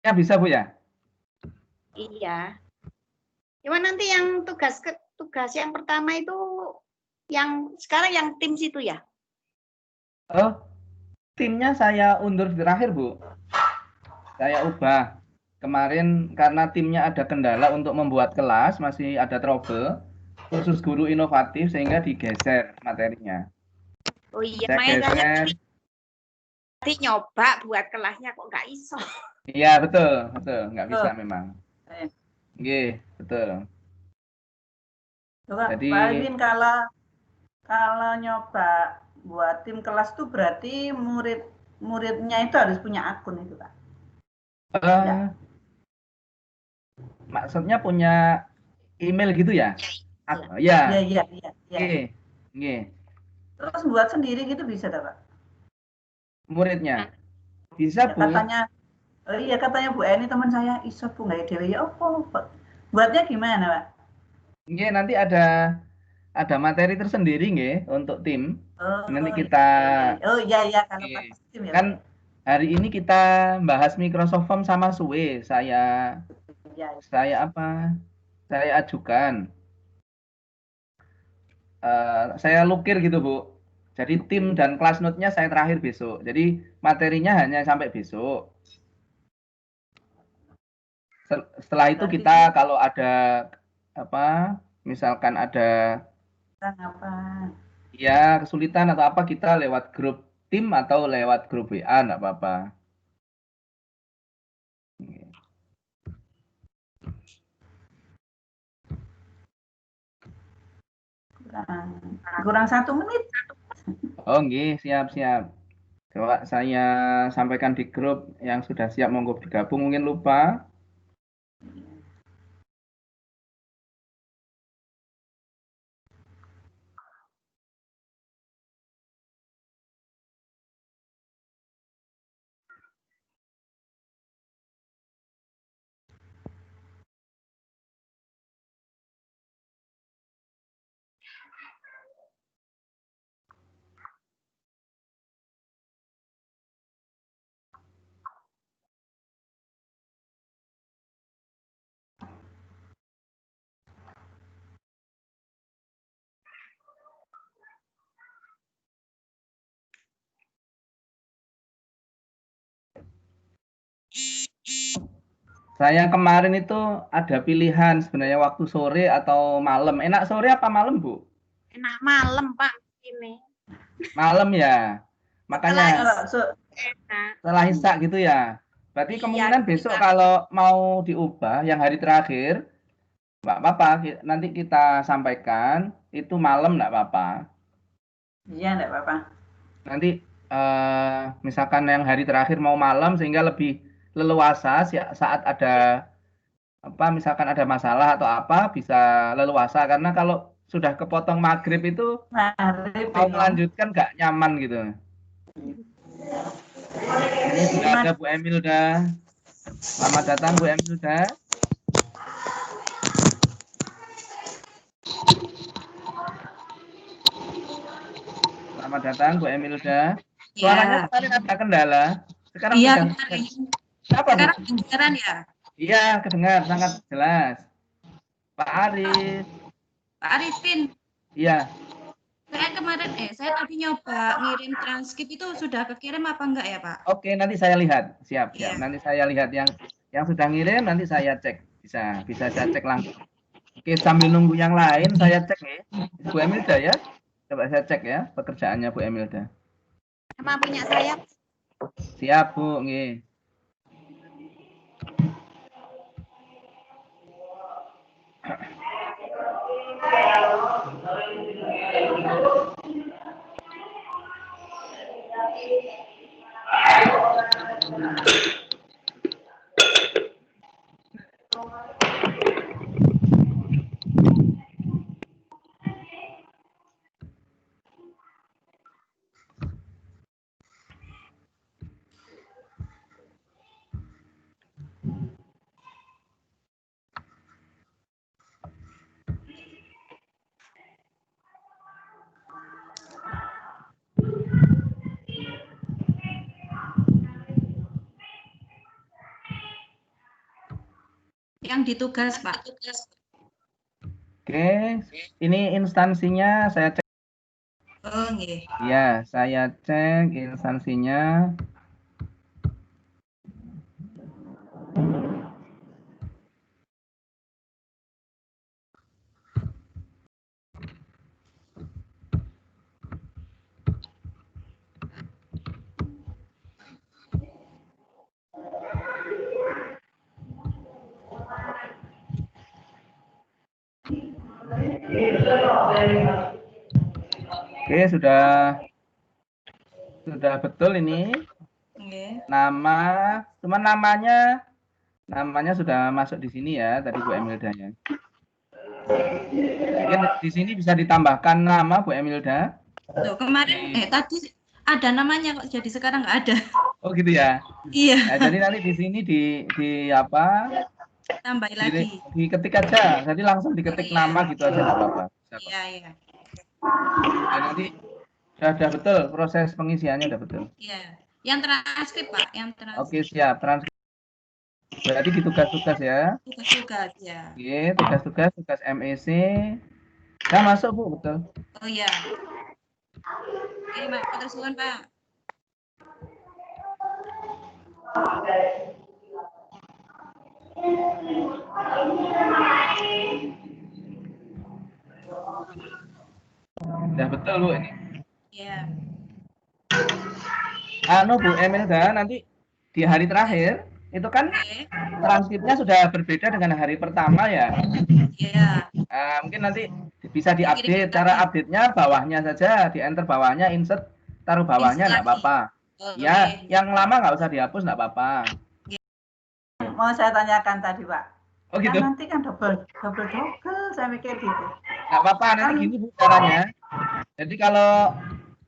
Ya bisa Bu ya? Iya. Cuma nanti yang tugas yang pertama itu yang sekarang yang tim situ ya? Oh, timnya saya undur terakhir Bu. Saya ubah. Kemarin karena timnya ada kendala untuk membuat kelas, masih ada trouble. Khusus guru inovatif sehingga digeser materinya. Oh iya, Saya geser. tadi nyoba buat kelasnya kok nggak iso. Iya betul, betul, nggak bisa memang. Oke, betul. Coba Jadi Pak Alvin, kalau nyoba buat tim kelas tuh berarti muridnya itu harus punya akun itu Pak? Maksudnya punya email gitu ya? Iya. Ya. Iya. Oke. Terus buat sendiri gitu bisa tak Pak? Muridnya bisa Ya, Bu. katanya Bu Eni teman saya iso Bu nggak dewe ya apa buatnya gimana Pak? Oke, nanti ada materi tersendiri nggih untuk tim. Nanti kita iya kalau pas tim ya. kan hari ini kita bahas Microsoft Form sama Suwe. Saya ajukan. Saya lukir gitu Bu. Jadi tim dan kelas note-nya saya terakhir besok. Jadi materinya hanya sampai besok. Setelah itu kita kalau ada misalkan ada ya kesulitan atau apa, kita lewat grup tim atau lewat grup WA enggak apa-apa. Kurang 1 menit. Oh nggih, siap. Coba saya sampaikan di grup yang sudah siap monggo bergabung, mungkin lupa. Saya kemarin itu ada pilihan sebenarnya waktu sore atau malam. Enak sore apa malam, Bu? Enak malam, Pak, ini. Malam ya. Makanya setelah Isya gitu ya. Berarti kemungkinan besok kalau mau diubah yang hari terakhir, nggak apa-apa. Nanti kita sampaikan itu malam nggak apa-apa. Iya, nggak apa-apa. Nanti misalkan yang hari terakhir mau malam sehingga lebih leluasa saat ada misalkan ada masalah atau apa bisa leluasa, karena kalau sudah kepotong maghrib itu mau melanjutkan nggak nyaman gitu. Ini sudah ada Bu Emilda. Selamat datang Bu Emilda. Selamat datang Bu Emilda. Suaranya kemarin ada kendala. Sekarang sudah. Sekarang kedengaran ya? Iya, kedengar sangat jelas. Pak Arif. Pak Arifin. Iya. Saya tadi nyoba ngirim transkrip itu sudah kekirim apa enggak ya Pak? Oke, nanti saya lihat. Siap. Nanti saya lihat yang sudah ngirim, nanti saya cek. Bisa saya cek langsung. Oke, sambil nunggu yang lain saya cek ya. Bu Emilda ya. Coba saya cek ya pekerjaannya Bu Emilda. Sama punya saya. Siap Bu, nggih. Yang di tugas, Pak. Oke, ini instansinya saya cek. Oh, nggih. Ya, saya cek instansinya. Oke, sudah betul ini. Nggih. Nama, cuman namanya sudah masuk di sini ya, tadi Bu Emilda ya. Mungkin di sini bisa ditambahkan nama Bu Emilda. Loh, kemarin tadi ada namanya kok, jadi sekarang nggak ada. Oh gitu ya. Iya, Nah, jadi nanti di sini di apa? tambah lagi. Diketik aja. Jadi langsung diketik Oh, iya. nama gitu aja nggak apa-apa. Iya, iya. Ya, nanti sudah betul proses pengisiannya udah betul. Iya. Yang transkrip, Pak, yang transkrip. Oke, siap. Transkrip. Berarti di tugas-tugas ya. Tugas-tugas, ya. Oke, tugas MEC. Nah, masuk Bu, betul. Oh iya. Oke, matur suwun, Pak. Udah betul Bu ini. Iya. Bu Emilda, nanti di hari terakhir itu kan Oke. transkripnya sudah berbeda dengan hari pertama ya. Iya. Mungkin nanti bisa diupdate. Cara update-nya bawahnya saja, di enter bawahnya, insert taruh bawahnya nggak apa-apa. Ya, yang lama nggak usah dihapus nggak apa-apa. Mau saya tanyakan tadi, Pak. Oh gitu. Kan nanti kan double, saya mikir gitu. Nggak apa-apa, nanti gini Bu caranya. Jadi kalau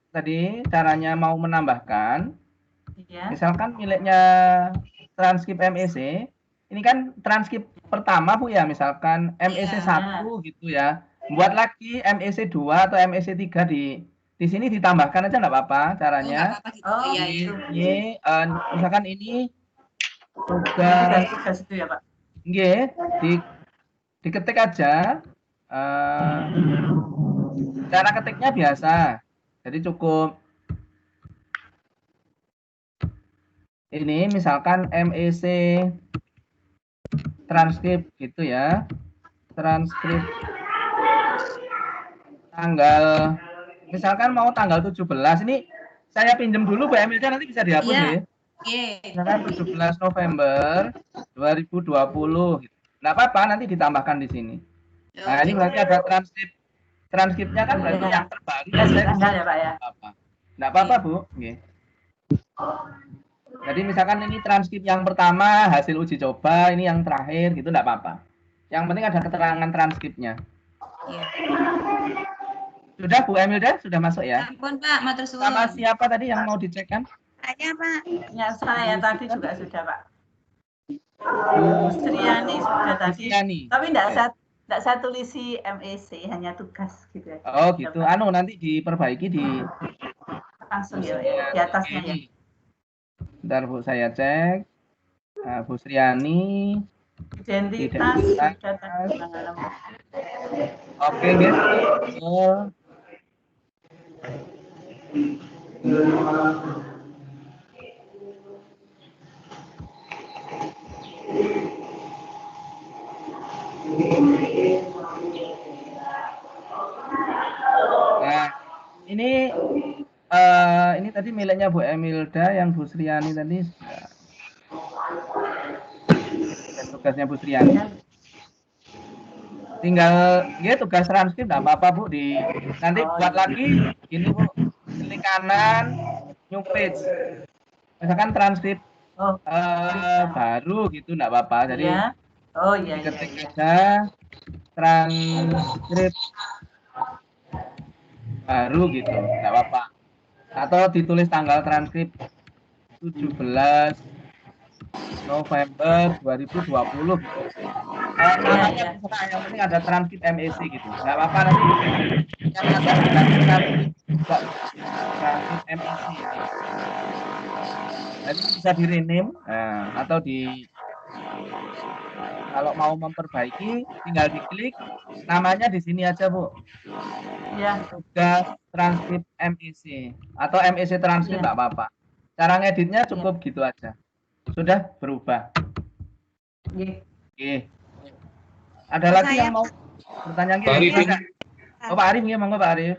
tadi caranya mau menambahkan, Iya. misalkan miliknya transkrip MEC, ini kan transkrip pertama Bu ya, misalkan MEC 1 gitu ya. Buat lagi MEC 2 atau MEC 3 di sini ditambahkan aja nggak apa-apa caranya. Oh, iya itu. Misalkan ini tugas itu ya, Pak. Nggih, diketik aja. Cara ketiknya biasa. Jadi cukup ini misalkan MEC transkrip gitu ya. Transkrip tanggal misalkan mau tanggal 17 ini saya pinjam dulu Bu Emilda, nanti bisa dihapus ya. Misalkan 17 November 2020. Nggak apa-apa, nanti ditambahkan di sini. Nah, ini berarti ada transkripnya kan berarti yang terbaru. Tanggal ya, Pak ya. Nggak apa-apa Bu. Jadi misalkan ini transkrip yang pertama, hasil uji coba, ini yang terakhir gitu, nggak apa-apa. Yang penting ada keterangan transkripnya. Sudah Bu Emilda, sudah masuk ya? Ampun Pak, matur suwun. Sama siapa tadi yang mau dicek kan? Saya Pak. Ya, saya tadi juga sudah, Pak. Bu Sriani sudah tadi. Tapi enggak saya tulisi MEC, hanya tugas gitu ya. Oh gitu. Nanti diperbaiki di langsung ya, di atasnya ya. Bentar Bu, saya cek. Bu Sriani. Identitas. Oke, guys. Nah, ini tadi miliknya Bu Emilda, yang Bu Sriani tadi. Tugasnya Bu Sriani. Tinggal ya tugas transkrip nggak apa-apa Bu, nanti buat lagi ini Bu, klik kanan new page. Misalkan transkrip baru gitu nggak apa-apa. Jadi diketik aja transkrip baru gitu nggak apa-apa. Atau ditulis tanggal transkrip 17 November 2020. Namanya yang penting ada transkrip MEC gitu. Nggak apa-apa nanti yang atas transkrip juga transkrip MEC. Jadi bisa di rename atau Kalau mau memperbaiki, tinggal diklik namanya di sini aja, Bu. Ya. Tugas transkrip MEC atau MEC transkrip nggak apa-apa. Cara ngeditnya cukup gitu aja. Sudah berubah. Oke. Ada lagi yang mau bertanya? Pak Arifin. Oh, Pak Arif, monggo Pak Arif.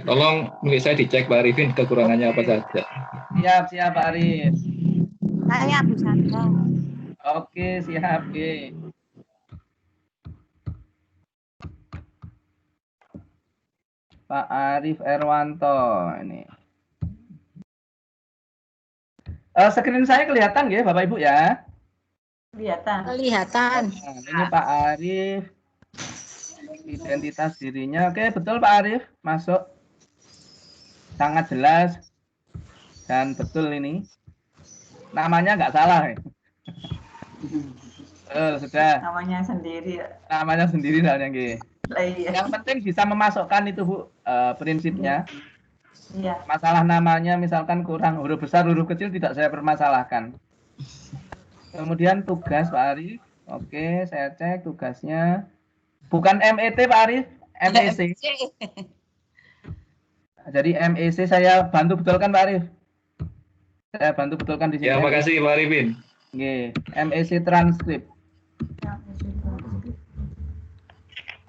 Tolong saya dicek Pak Arifin kekurangannya apa saja. Siap Pak Arif. Saya bisa. Oke, siap. Oke. Pak Arif Erwanto ini. Screen saya kelihatan ya, Bapak Ibu ya? Kelihatan. Nah, ini Pak Arif. Identitas dirinya. Oke, betul Pak Arif. Masuk. Sangat jelas. Dan betul ini. Namanya nggak salah ya? Sudah. Namanya sendiri. Namanya sendiri soalnya, Nggih. Iya. Yang penting bisa memasukkan itu, Bu, prinsipnya. Iya. Masalah namanya misalkan kurang huruf besar, huruf kecil tidak saya permasalahkan. Kemudian tugas Pak Arif. Oke, saya cek tugasnya. Bukan MET Pak Arif, MEC. Jadi MEC saya bantu betulkan Pak Arif. Saya bantu betulkan di sini. Ya, makasih Pak Arifin. Oke, MEC transkrip.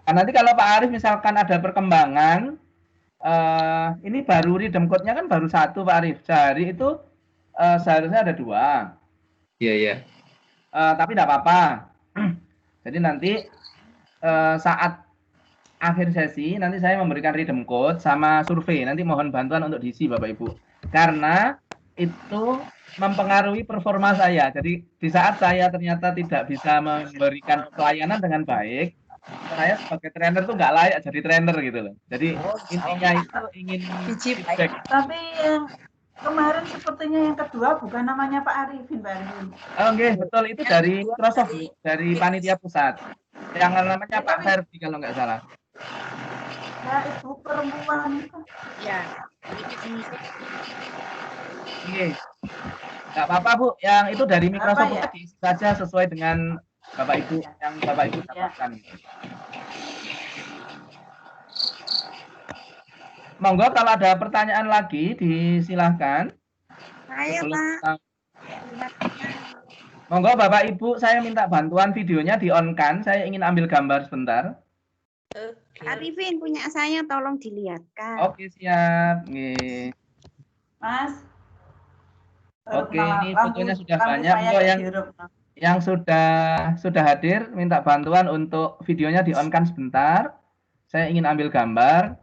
Nah, nanti kalau Pak Arif misalkan ada perkembangan, ini baru redeem code-nya kan baru 1 Pak Arif. Sehari itu seharusnya ada 2. Iya. Tapi tidak apa-apa. Jadi nanti saat akhir sesi nanti saya memberikan redeem code sama survei. Nanti mohon bantuan untuk diisi Bapak Ibu. Karena itu mempengaruhi performa saya. Jadi di saat saya ternyata tidak bisa memberikan pelayanan dengan baik, saya sebagai trainer tuh nggak layak jadi trainer gitu loh. Jadi intinya itu ingin feedback. Tapi yang kemarin sepertinya yang kedua bukan namanya Pak Arifin, Pak Arifin. Oke, betul itu dari Microsoft, dari panitia pusat. Yang namanya Pak Ferdi kalau nggak salah. Ya, ibu perempuan itu. Ya. Oke. Nggak apa-apa Bu, yang itu dari Microsoft pusat diisi saja sesuai dengan Bapak Ibu yang Bapak Ibu dapatkan. Monggo kalau ada pertanyaan lagi disilahkan. Ayo Pak. Monggo Bapak Ibu, saya minta bantuan videonya di-on-kan. Saya ingin ambil gambar sebentar. Arifin punya saya tolong dilihatkan. Oke, siap. Nih. Mas. Oke, ini fotonya sudah banyak. Monggo yang sudah hadir minta bantuan untuk videonya di-on-kan sebentar. Saya ingin ambil gambar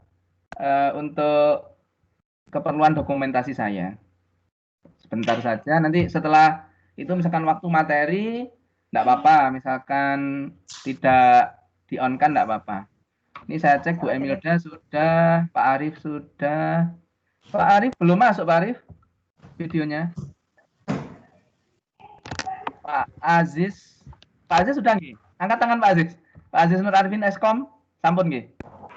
untuk keperluan dokumentasi saya. Sebentar saja, nanti setelah itu misalkan waktu materi enggak apa-apa, misalkan tidak di-on-kan enggak apa-apa. Ini saya cek Bu Emilda sudah, Pak Arif sudah. Pak Arif belum masuk Pak Arif videonya. Pak Aziz sudah nggih? Angkat tangan Pak Aziz. Pak Aziz Nur Arifin Eskom, sampun nggih.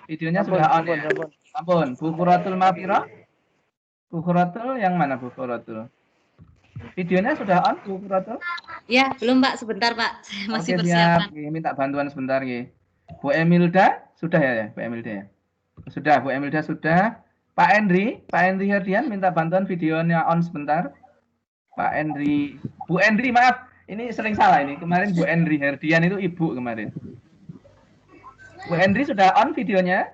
Videonya sudah on ya. Sampun. Bu Khuratul Mafira. Bu Khuratul yang mana Bu Khuratul? Videonya sudah on Bu Khuratul? Ya, belum Pak, sebentar Pak. Saya masih Oke, persiapan. siap. Minta bantuan sebentar nggih. Bu Emilda sudah ya, Bu Emilda ya? Sudah, Bu Emilda sudah. Pak Endri Herdian minta bantuan videonya on sebentar. Pak Endri, Bu Endri maaf. Ini sering salah ini. Kemarin Bu Endri Herdian itu Ibu kemarin. Bu Endri sudah on videonya?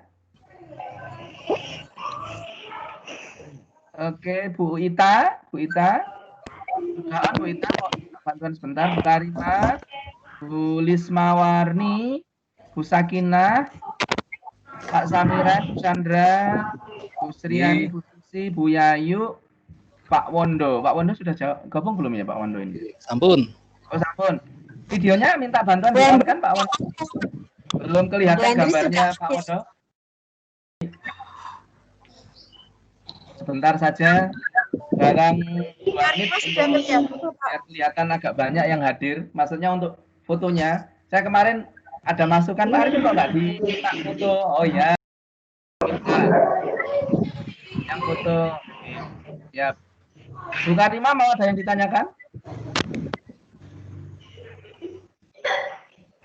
Oke, Bu Ita. Sudah on Bu Ita. Bantuan sebentar. Bu Karima, Bu Lismawarni, Bu Sakinah, Pak Samira, Bu Chandra, Bu Sriani, Bu Susi, Bu Yayu, Pak Wondo. Pak Wondo sudah gabung belum ya Pak Wondo ini? Sampun. Oh, sampun. Videonya minta bantuan kan Pak Wondo? Belum kelihatan gambarnya Pak Wondo. Sebentar saja. Barang 2 menit biar kelihatan agak banyak yang hadir. Maksudnya untuk fotonya. Saya kemarin ada masukan Pak Arif kok nggak diminta foto. Oh ya. Yang foto. Ya. Bu Karima mau ada yang ditanyakan?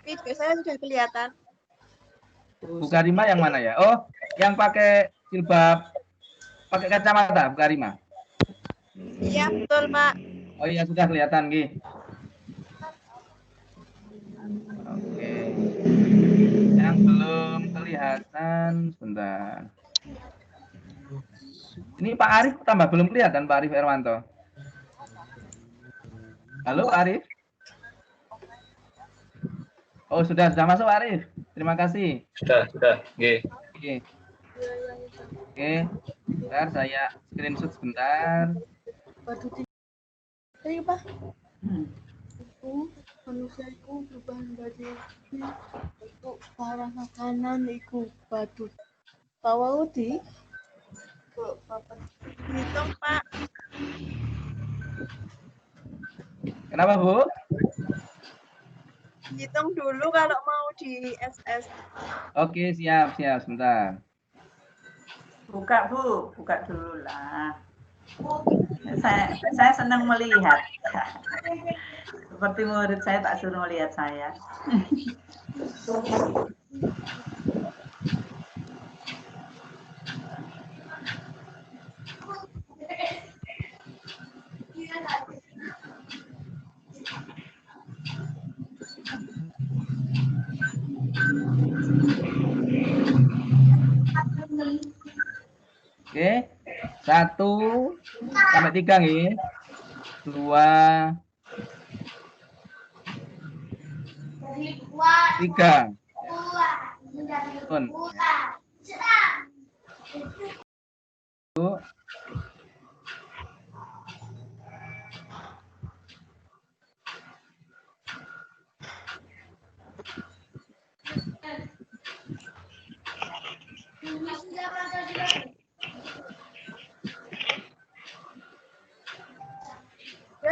Video saya sudah kelihatan. Bu Karima yang mana ya? Oh, yang pakai jilbab, pakai kacamata, Bu Karima. Iya, betul, Pak. Oh iya, sudah kelihatan, Gi. Oke. Yang belum kelihatan, sebentar. Ini Pak Arif tambah belum kelihatan, Pak Arif Erwanto. Halo, Pak Arif. Oh, sudah masuk, Pak Arif. Terima kasih. Sudah. Oke. Oke. Bentar, saya screenshot sebentar. Iya, Pak. Manusia itu berbahan baju untuk para makanan itu batu tawa di Hitung, Pak. Kenapa, Bu? Hitung dulu kalau mau di SS. Oke, siap, sebentar. Buka dulu lah. Saya senang melihat. Seperti murid saya tak suruh melihat saya. Oke. 1 sampai 3 nih. 2 3. Pun.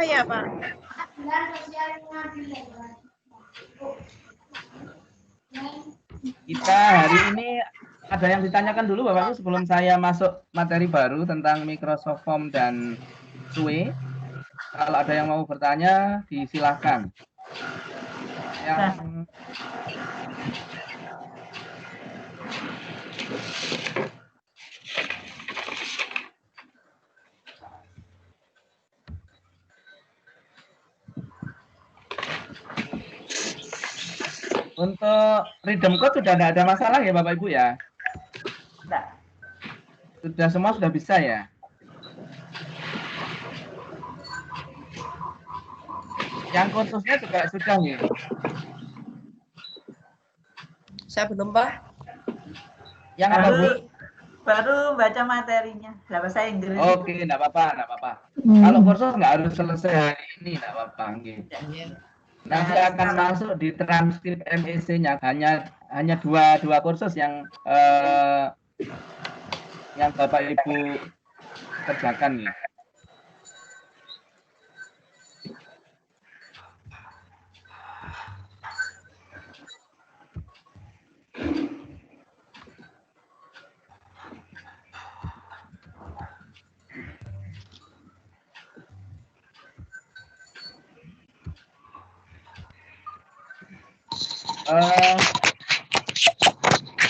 Ya, Pak. Kita hari ini ada yang ditanyakan dulu Bapak Ibu sebelum saya masuk materi baru tentang Microsoft Form dan SUE. Kalau ada yang mau bertanya, disilahkan. Untuk Rhythm Code sudah tidak ada masalah ya Bapak Ibu ya? Tidak. Semua sudah bisa ya? Yang kursusnya juga sudah nih. saya belum, Pak. Yang apa Bu? Baru baca materinya, bahasa Inggris. Oke, enggak apa-apa. Kalau kursus nggak harus selesai hari ini, enggak apa-apa. Nanti akan masuk di transkrip MEC-nya hanya dua kursus yang Bapak Ibu kerjakan nih.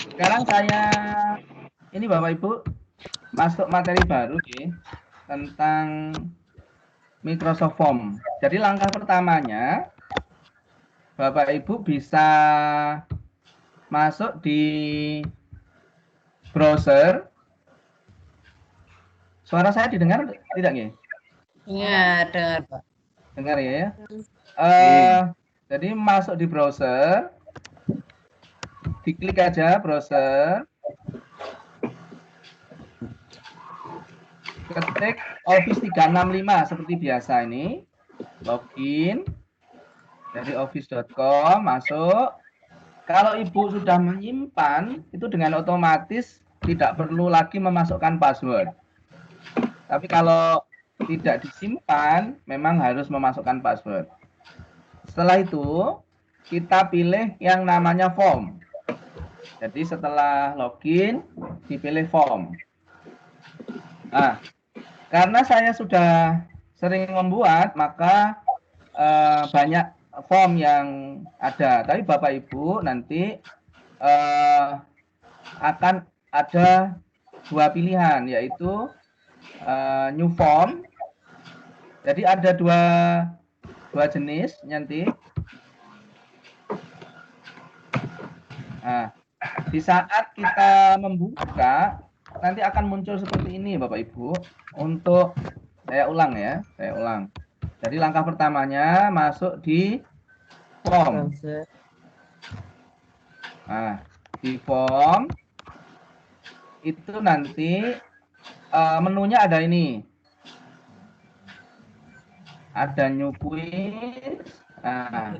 Sekarang saya ini Bapak Ibu masuk materi baru nih tentang Microsoft Form. Jadi langkah pertamanya Bapak Ibu bisa masuk di browser. Suara saya didengar tidak nih? Iya, dengar, Pak. Dengar ya. Jadi masuk di browser, diklik aja browser, ketik Office 365 seperti biasa ini, login dari office.com, masuk. Kalau Ibu sudah menyimpan, itu dengan otomatis tidak perlu lagi memasukkan password. Tapi kalau tidak disimpan, memang harus memasukkan password. Setelah itu, kita pilih yang namanya form. Jadi setelah login, dipilih form. Nah, karena saya sudah sering membuat, maka banyak form yang ada. Tapi Bapak Ibu nanti akan ada dua pilihan, yaitu new form. Jadi ada dua jenis nanti. Nah, di saat kita membuka nanti akan muncul seperti ini Bapak Ibu. Untuk saya ulang ya, saya ulang. Jadi langkah pertamanya masuk di form. Nah, di form itu nanti menunya ada ini. Ada new quiz. Nah,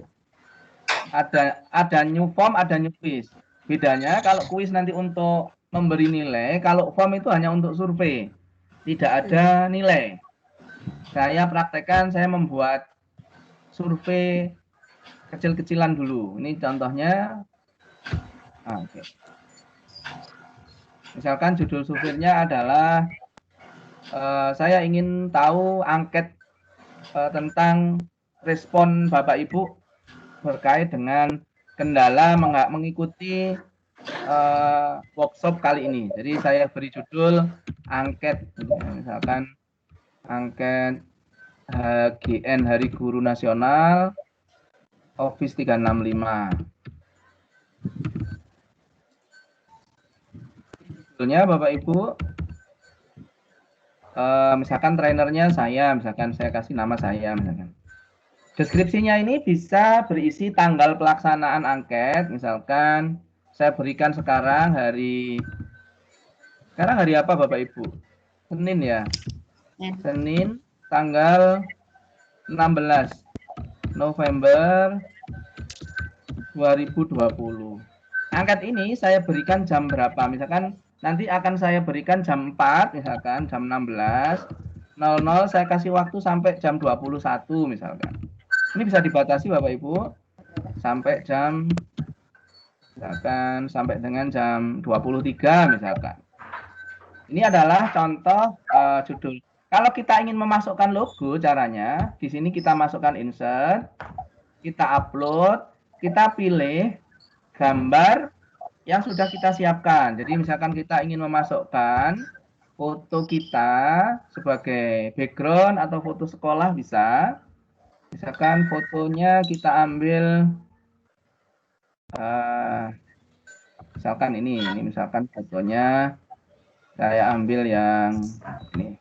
ada new form, ada new quiz. Bedanya kalau quiz nanti untuk memberi nilai, kalau form itu hanya untuk survei. Tidak ada nilai. Saya praktekkan, saya membuat survei kecil-kecilan dulu. Ini contohnya. Oke. Misalkan judul surveinya adalah saya ingin tahu angket tentang respon Bapak Ibu berkait dengan kendala mengikuti workshop kali ini. Jadi saya beri judul angket, misalkan angket HGN Hari Guru Nasional Office 365. Judulnya Bapak Ibu, misalkan trainernya saya, misalkan saya kasih nama saya, misalkan. Deskripsinya ini bisa berisi tanggal pelaksanaan angket, misalkan saya berikan sekarang hari apa Bapak Ibu? Senin ya. Senin tanggal 16 November 2020. Angket ini saya berikan jam berapa? Misalkan nanti akan saya berikan jam 4, misalkan jam 16.00 saya kasih waktu sampai jam 21 misalkan. Ini bisa dibatasi Bapak Ibu sampai jam misalkan sampai dengan jam 23 misalkan. Ini adalah contoh judul. Kalau kita ingin memasukkan logo, caranya di sini kita masukkan insert, kita upload, kita pilih gambar yang sudah kita siapkan. Jadi misalkan kita ingin memasukkan foto kita sebagai background atau foto sekolah bisa. Misalkan fotonya kita ambil, misalkan ini misalkan fotonya saya ambil yang ini.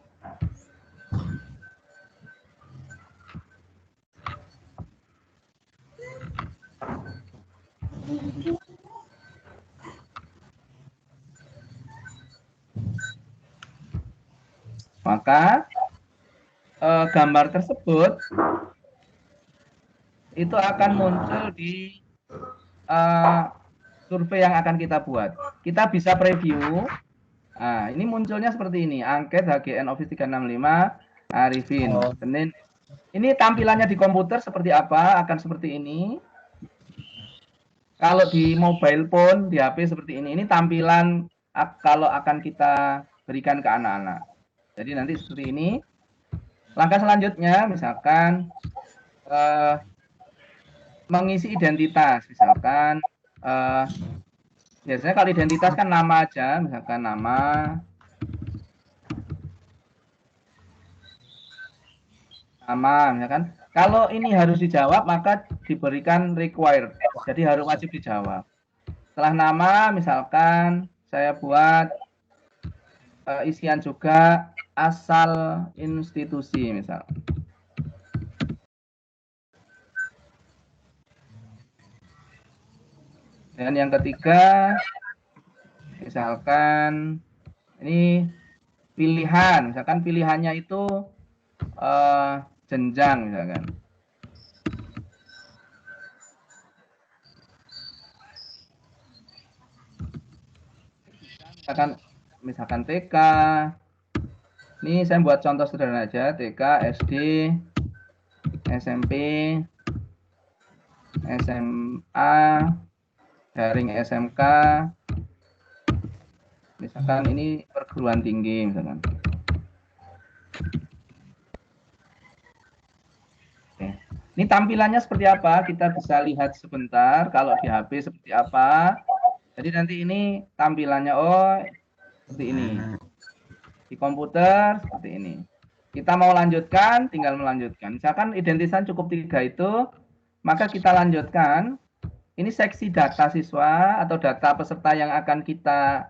Maka gambar tersebut itu akan muncul di survei yang akan kita buat. Kita bisa preview. Nah, ini munculnya seperti ini. Angket HGN Office 365 Arifin. Senin. Ini tampilannya di komputer seperti apa? Akan seperti ini. Kalau di mobile phone, di HP seperti ini. Ini tampilan kalau akan kita berikan ke anak-anak. Jadi nanti seperti ini. Langkah selanjutnya, misalkan mengisi identitas, misalkan biasanya kalau identitas kan nama aja, misalkan nama, misalkan. Kalau ini harus dijawab maka diberikan required, jadi harus wajib dijawab. Setelah nama, misalkan saya buat isian juga asal institusi, misal. Dan yang ketiga, misalkan ini pilihan, misalkan pilihannya itu jenjang, misalkan. Misalkan TK. Ini saya buat contoh sederhana aja, TK, SD, SMP, SMA, daring SMK, misalkan ini perguruan tinggi, misalkan. Oke. Ini tampilannya seperti apa? Kita bisa lihat sebentar. Kalau di HP seperti apa? Jadi nanti ini tampilannya seperti ini. Di komputer seperti ini. Kita mau lanjutkan, tinggal melanjutkan. Misalkan identitas cukup 3 itu, maka kita lanjutkan. Ini seksi data siswa atau data peserta yang akan kita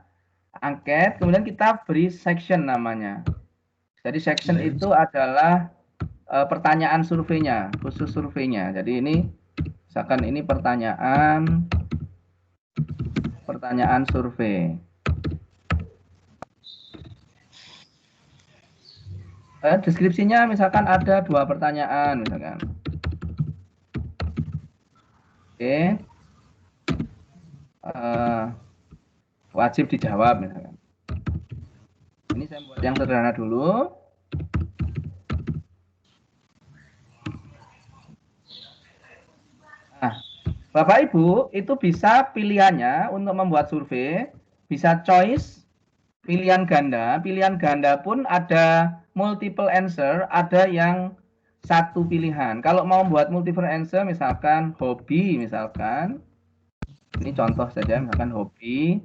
angket. Kemudian kita beri section namanya. Jadi section itu adalah pertanyaan surveinya, khusus surveinya. Jadi ini, misalkan ini pertanyaan survei. Deskripsinya misalkan ada 2 pertanyaan misalkan. Oke. Wajib dijawab misalkan. Ini saya buat yang sederhana dulu. Nah, Bapak Ibu itu bisa pilihannya untuk membuat survei, bisa choice, pilihan ganda pun ada multiple answer, ada yang satu pilihan. Kalau mau buat multiple answer, misalkan hobi, misalkan, ini contoh saja, misalkan hobi,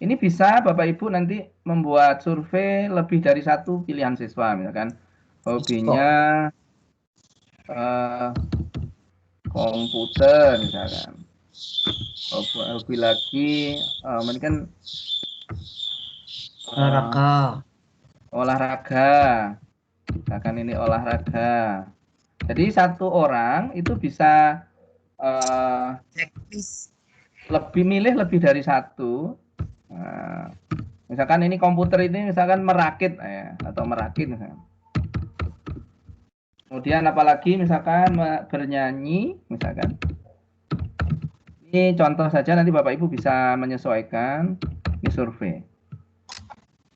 ini bisa Bapak Ibu nanti membuat survei lebih dari 1 pilihan siswa, misalkan hobinya komputer, misalkan, hobi lagi, ini kan olahraga, misalkan ini olahraga. Jadi 1 orang itu bisa lebih milih lebih dari 1. Misalkan ini komputer ini misalkan merakit atau merakit misalkan. Kemudian apalagi misalkan bernyanyi misalkan. Ini contoh saja, nanti Bapak Ibu bisa menyesuaikan. Ini survei.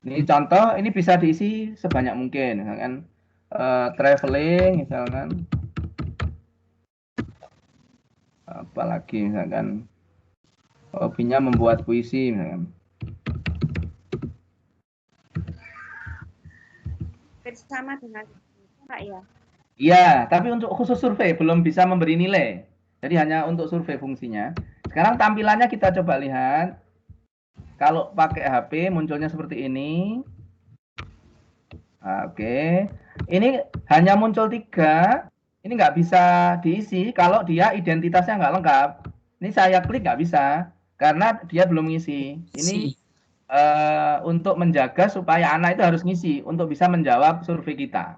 Ini contoh, ini bisa diisi sebanyak mungkin, misalkan traveling, misalkan, apalagi misalkan hobinya membuat puisi, misalkan. Bersama dengan Pak ya. Iya, tapi untuk khusus survei belum bisa memberi nilai. Jadi hanya untuk survei fungsinya. Sekarang tampilannya kita coba lihat. Kalau pakai HP munculnya seperti ini. Oke. Ini hanya muncul 3. Ini nggak bisa diisi kalau dia identitasnya nggak lengkap. Ini saya klik nggak bisa karena dia belum ngisi. Ini untuk menjaga supaya anak itu harus ngisi untuk bisa menjawab survei kita.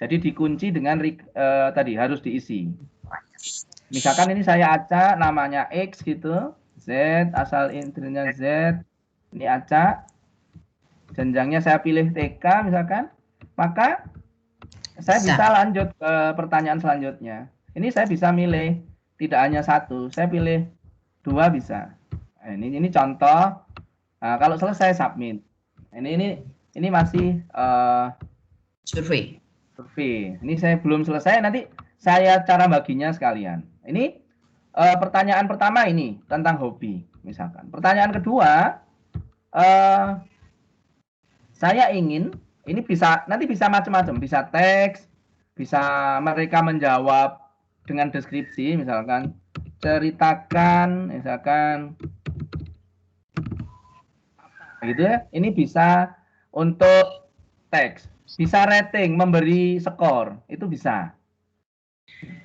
Jadi dikunci dengan tadi harus diisi. Misalkan ini saya acak namanya X gitu, Z asal intinya Z. Ini acak, jenjangnya saya pilih TK misalkan, maka saya bisa lanjut ke pertanyaan selanjutnya. Ini saya bisa milih tidak hanya 1, saya pilih 2 bisa. Nah, ini contoh. Nah, kalau selesai submit. Ini masih survei. Ini saya belum selesai. Nanti saya cara baginya sekalian. Ini pertanyaan pertama ini tentang hobi misalkan. Pertanyaan kedua. Saya ingin ini nanti bisa macam-macam, bisa teks, bisa mereka menjawab dengan deskripsi, misalkan ceritakan, misalkan gitu ya. Ini bisa untuk teks, bisa rating, memberi skor, itu bisa.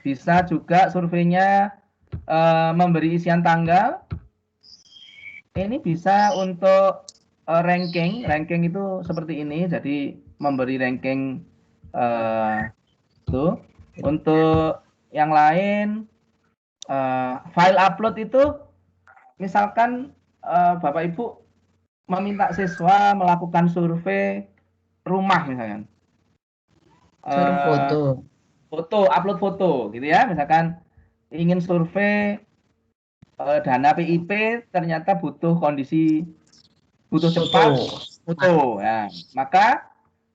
Bisa juga surveinya memberi isian tanggal. Ini bisa untuk ranking itu seperti ini, jadi memberi ranking itu. Untuk yang lain file upload itu misalkan Bapak Ibu meminta siswa melakukan survei rumah misalkan, upload foto gitu ya, misalkan ingin survei dana PIP ternyata butuh cepat foto ya, maka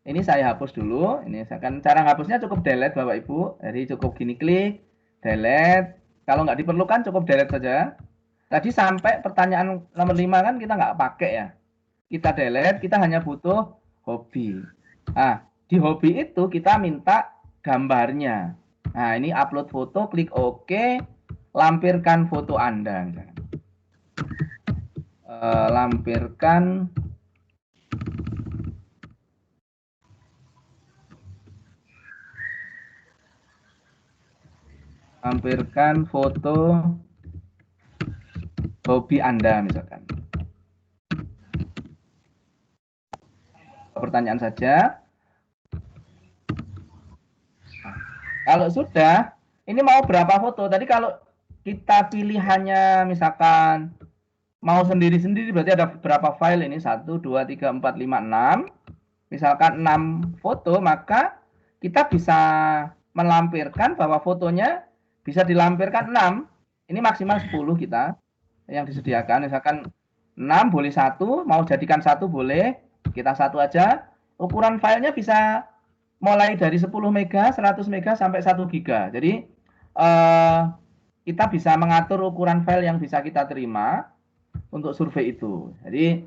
ini saya hapus dulu. Ini misalkan cara hapusnya cukup delete Bapak Ibu, jadi cukup gini klik delete, kalau nggak diperlukan cukup delete saja. Tadi sampai pertanyaan nomor 5 kan kita nggak pakai ya, kita delete, kita hanya butuh hobi. Nah, di hobi itu kita minta gambarnya. Nah, ini upload foto, klik OK, lampirkan foto Anda. Misalkan. Lampirkan foto hobi Anda misalkan. Pertanyaan saja. Kalau sudah, ini mau berapa foto? Tadi kalau kita pilihannya misalkan mau sendiri-sendiri berarti ada berapa file ini? 1, 2, 3, 4, 5, 6. Misalkan 6 foto, maka kita bisa melampirkan bahwa fotonya bisa dilampirkan 6. Ini maksimal 10 kita yang disediakan. Misalkan 6 boleh 1, mau jadikan 1 boleh, kita 1 aja. Ukuran filenya bisa mulai dari 10 mega, 100 mega sampai 1 giga. Jadi kita bisa mengatur ukuran file yang bisa kita terima untuk survei itu. Jadi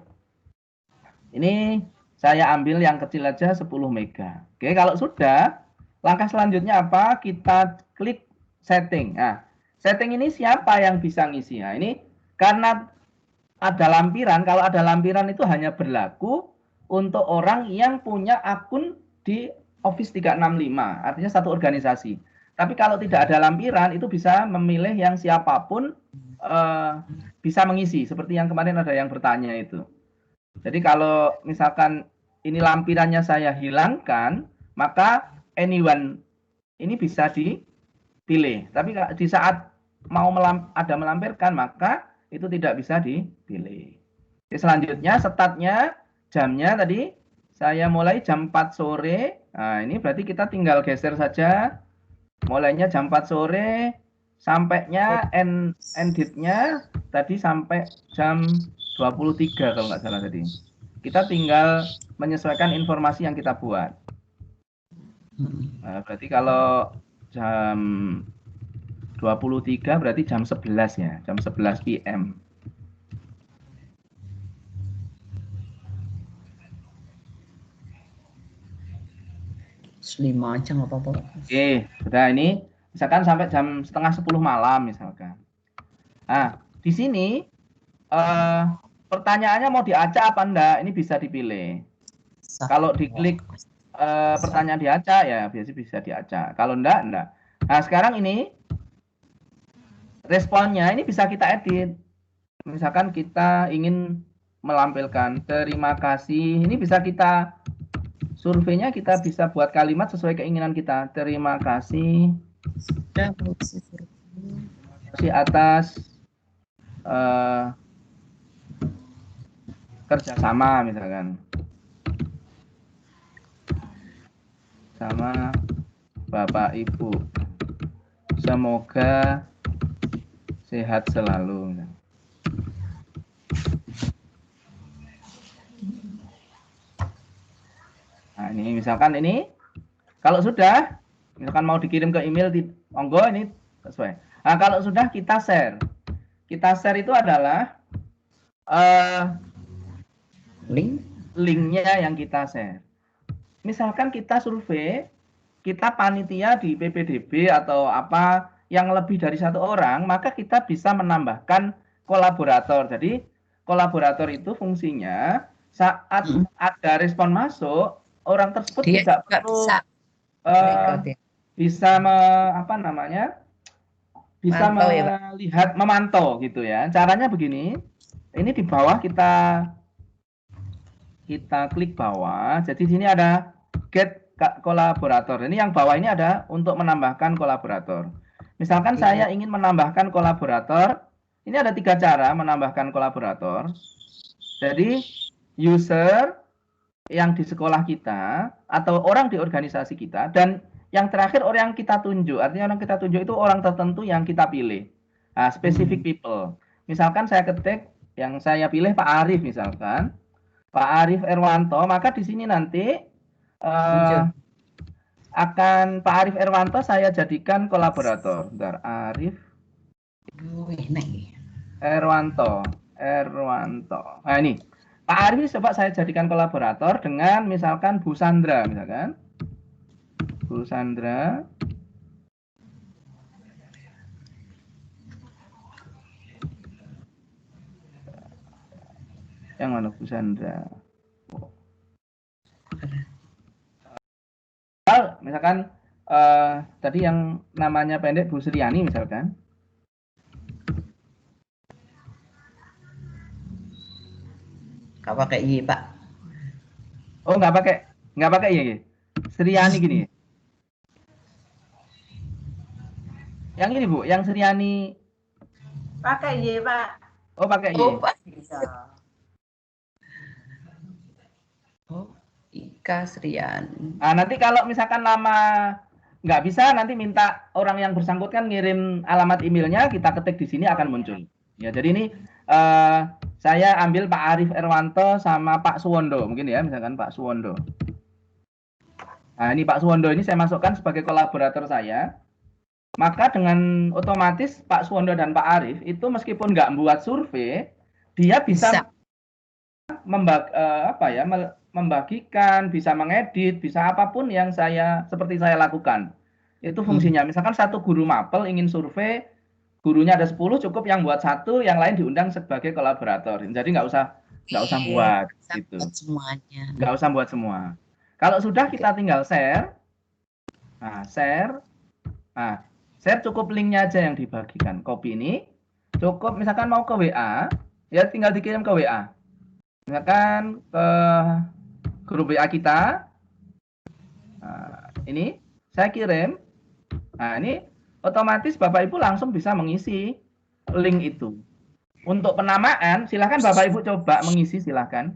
ini saya ambil yang kecil aja 10 mega. Oke, kalau sudah, langkah selanjutnya apa? Kita klik setting. Nah, setting ini siapa yang bisa ngisi? Nah, ini karena ada lampiran, kalau ada lampiran itu hanya berlaku untuk orang yang punya akun di Office 365, artinya satu organisasi. Tapi kalau tidak ada lampiran, itu bisa memilih yang siapapun bisa mengisi. Seperti yang kemarin ada yang bertanya itu. Jadi kalau misalkan ini lampirannya saya hilangkan, maka anyone ini bisa dipilih. Tapi di saat mau ada melampirkan, maka itu tidak bisa dipilih. Oke, selanjutnya startnya jamnya tadi saya mulai jam 4 sore. Nah, ini berarti kita tinggal geser saja. Mulainya jam 4 sore, sampainya enditnya tadi sampai jam 23 kalau nggak salah tadi. Kita tinggal menyesuaikan informasi yang kita buat. Nah, berarti kalau jam 23 berarti jam 11 ya, jam 11 PM. 5 aja nggak apa-apa. Oke, sudah ini misalkan sampai jam setengah 10 malam misalkan. Nah, di sini pertanyaannya mau diacak apa enggak? Ini bisa dipilih. Kalau diklik pertanyaan diacak ya biasanya bisa diacak. Kalau enggak. Nah, sekarang ini responnya ini bisa kita edit. Misalkan kita ingin melampirkan terima kasih, ini bisa kita surveinya kita bisa buat kalimat sesuai keinginan kita. Terima kasih atas kerjasama misalkan sama Bapak Ibu. Semoga sehat selalu. Nah, ini misalkan ini kalau sudah misalkan mau dikirim ke email monggo ini sesuai. Nah, kalau sudah kita share. Kita share itu adalah linknya yang kita share. Misalkan kita survei, kita panitia di PPDB atau apa yang lebih dari 1 orang, maka kita bisa menambahkan kolaborator. Jadi kolaborator itu fungsinya saat ada respon masuk, orang tersebut tidak perlu bisa bisa melihat, memantau gitu ya. Caranya begini, ini di bawah kita klik bawah. Jadi di sini ada get kolaborator. Ini yang bawah ini ada untuk menambahkan kolaborator. Misalkan saya ingin menambahkan kolaborator, ini ada 3 cara menambahkan kolaborator. Jadi user yang di sekolah kita atau orang di organisasi kita, dan yang terakhir orang yang kita tunjuk. Artinya orang kita tunjuk itu orang tertentu yang kita pilih. Nah, specific people. Misalkan saya ketik yang saya pilih Pak Arif misalkan. Pak Arif Erwanto, maka di sini nanti akan Pak Arif Erwanto saya jadikan kolaborator. Bentar, Arif Erwanto. Nah, ini Pak Arif coba saya jadikan kolaborator dengan misalkan Bu Sandra misalkan. Bu Sandra. Yang mana Bu Sandra? Misalkan tadi yang namanya pendek Bu Sriani misalkan. Nggak pakai Y, Pak. Oh, nggak pakai Y. Sriani gini. Yang ini Bu, yang Sriani Pakai Y, Pak. oh pakai Y. Oh, Pak. Bisa. Oh, Ika Sriani. Nah, nanti kalau misalkan nama nggak bisa, nanti minta orang yang bersangkutan ngirim alamat emailnya, kita ketik di sini akan muncul. Ya, jadi ini saya ambil Pak Arif Erwanto sama Pak Suwondo, mungkin ya, misalkan Pak Suwondo. Nah, ini Pak Suwondo ini saya masukkan sebagai kolaborator saya. Maka dengan otomatis Pak Suwondo dan Pak Arif itu meskipun nggak membuat survei, dia bisa membagikan, bisa mengedit, bisa apapun yang seperti saya lakukan. Itu fungsinya. Misalkan satu guru mapel ingin survei, gurunya ada 10, cukup yang buat 1, yang lain diundang sebagai kolaborator. Jadi nggak usah buat gitu. Semuanya. Nggak usah buat semua. Kalau sudah kita tinggal share. Nah, share. Nah, share cukup linknya aja yang dibagikan. Copy ini cukup misalkan mau ke WA, ya tinggal dikirim ke WA. Misalkan ke grup WA kita. Nah, ini saya kirim. Nah, ini otomatis Bapak Ibu langsung bisa mengisi link itu. Untuk penamaan, silahkan Bapak Ibu coba mengisi, silahkan.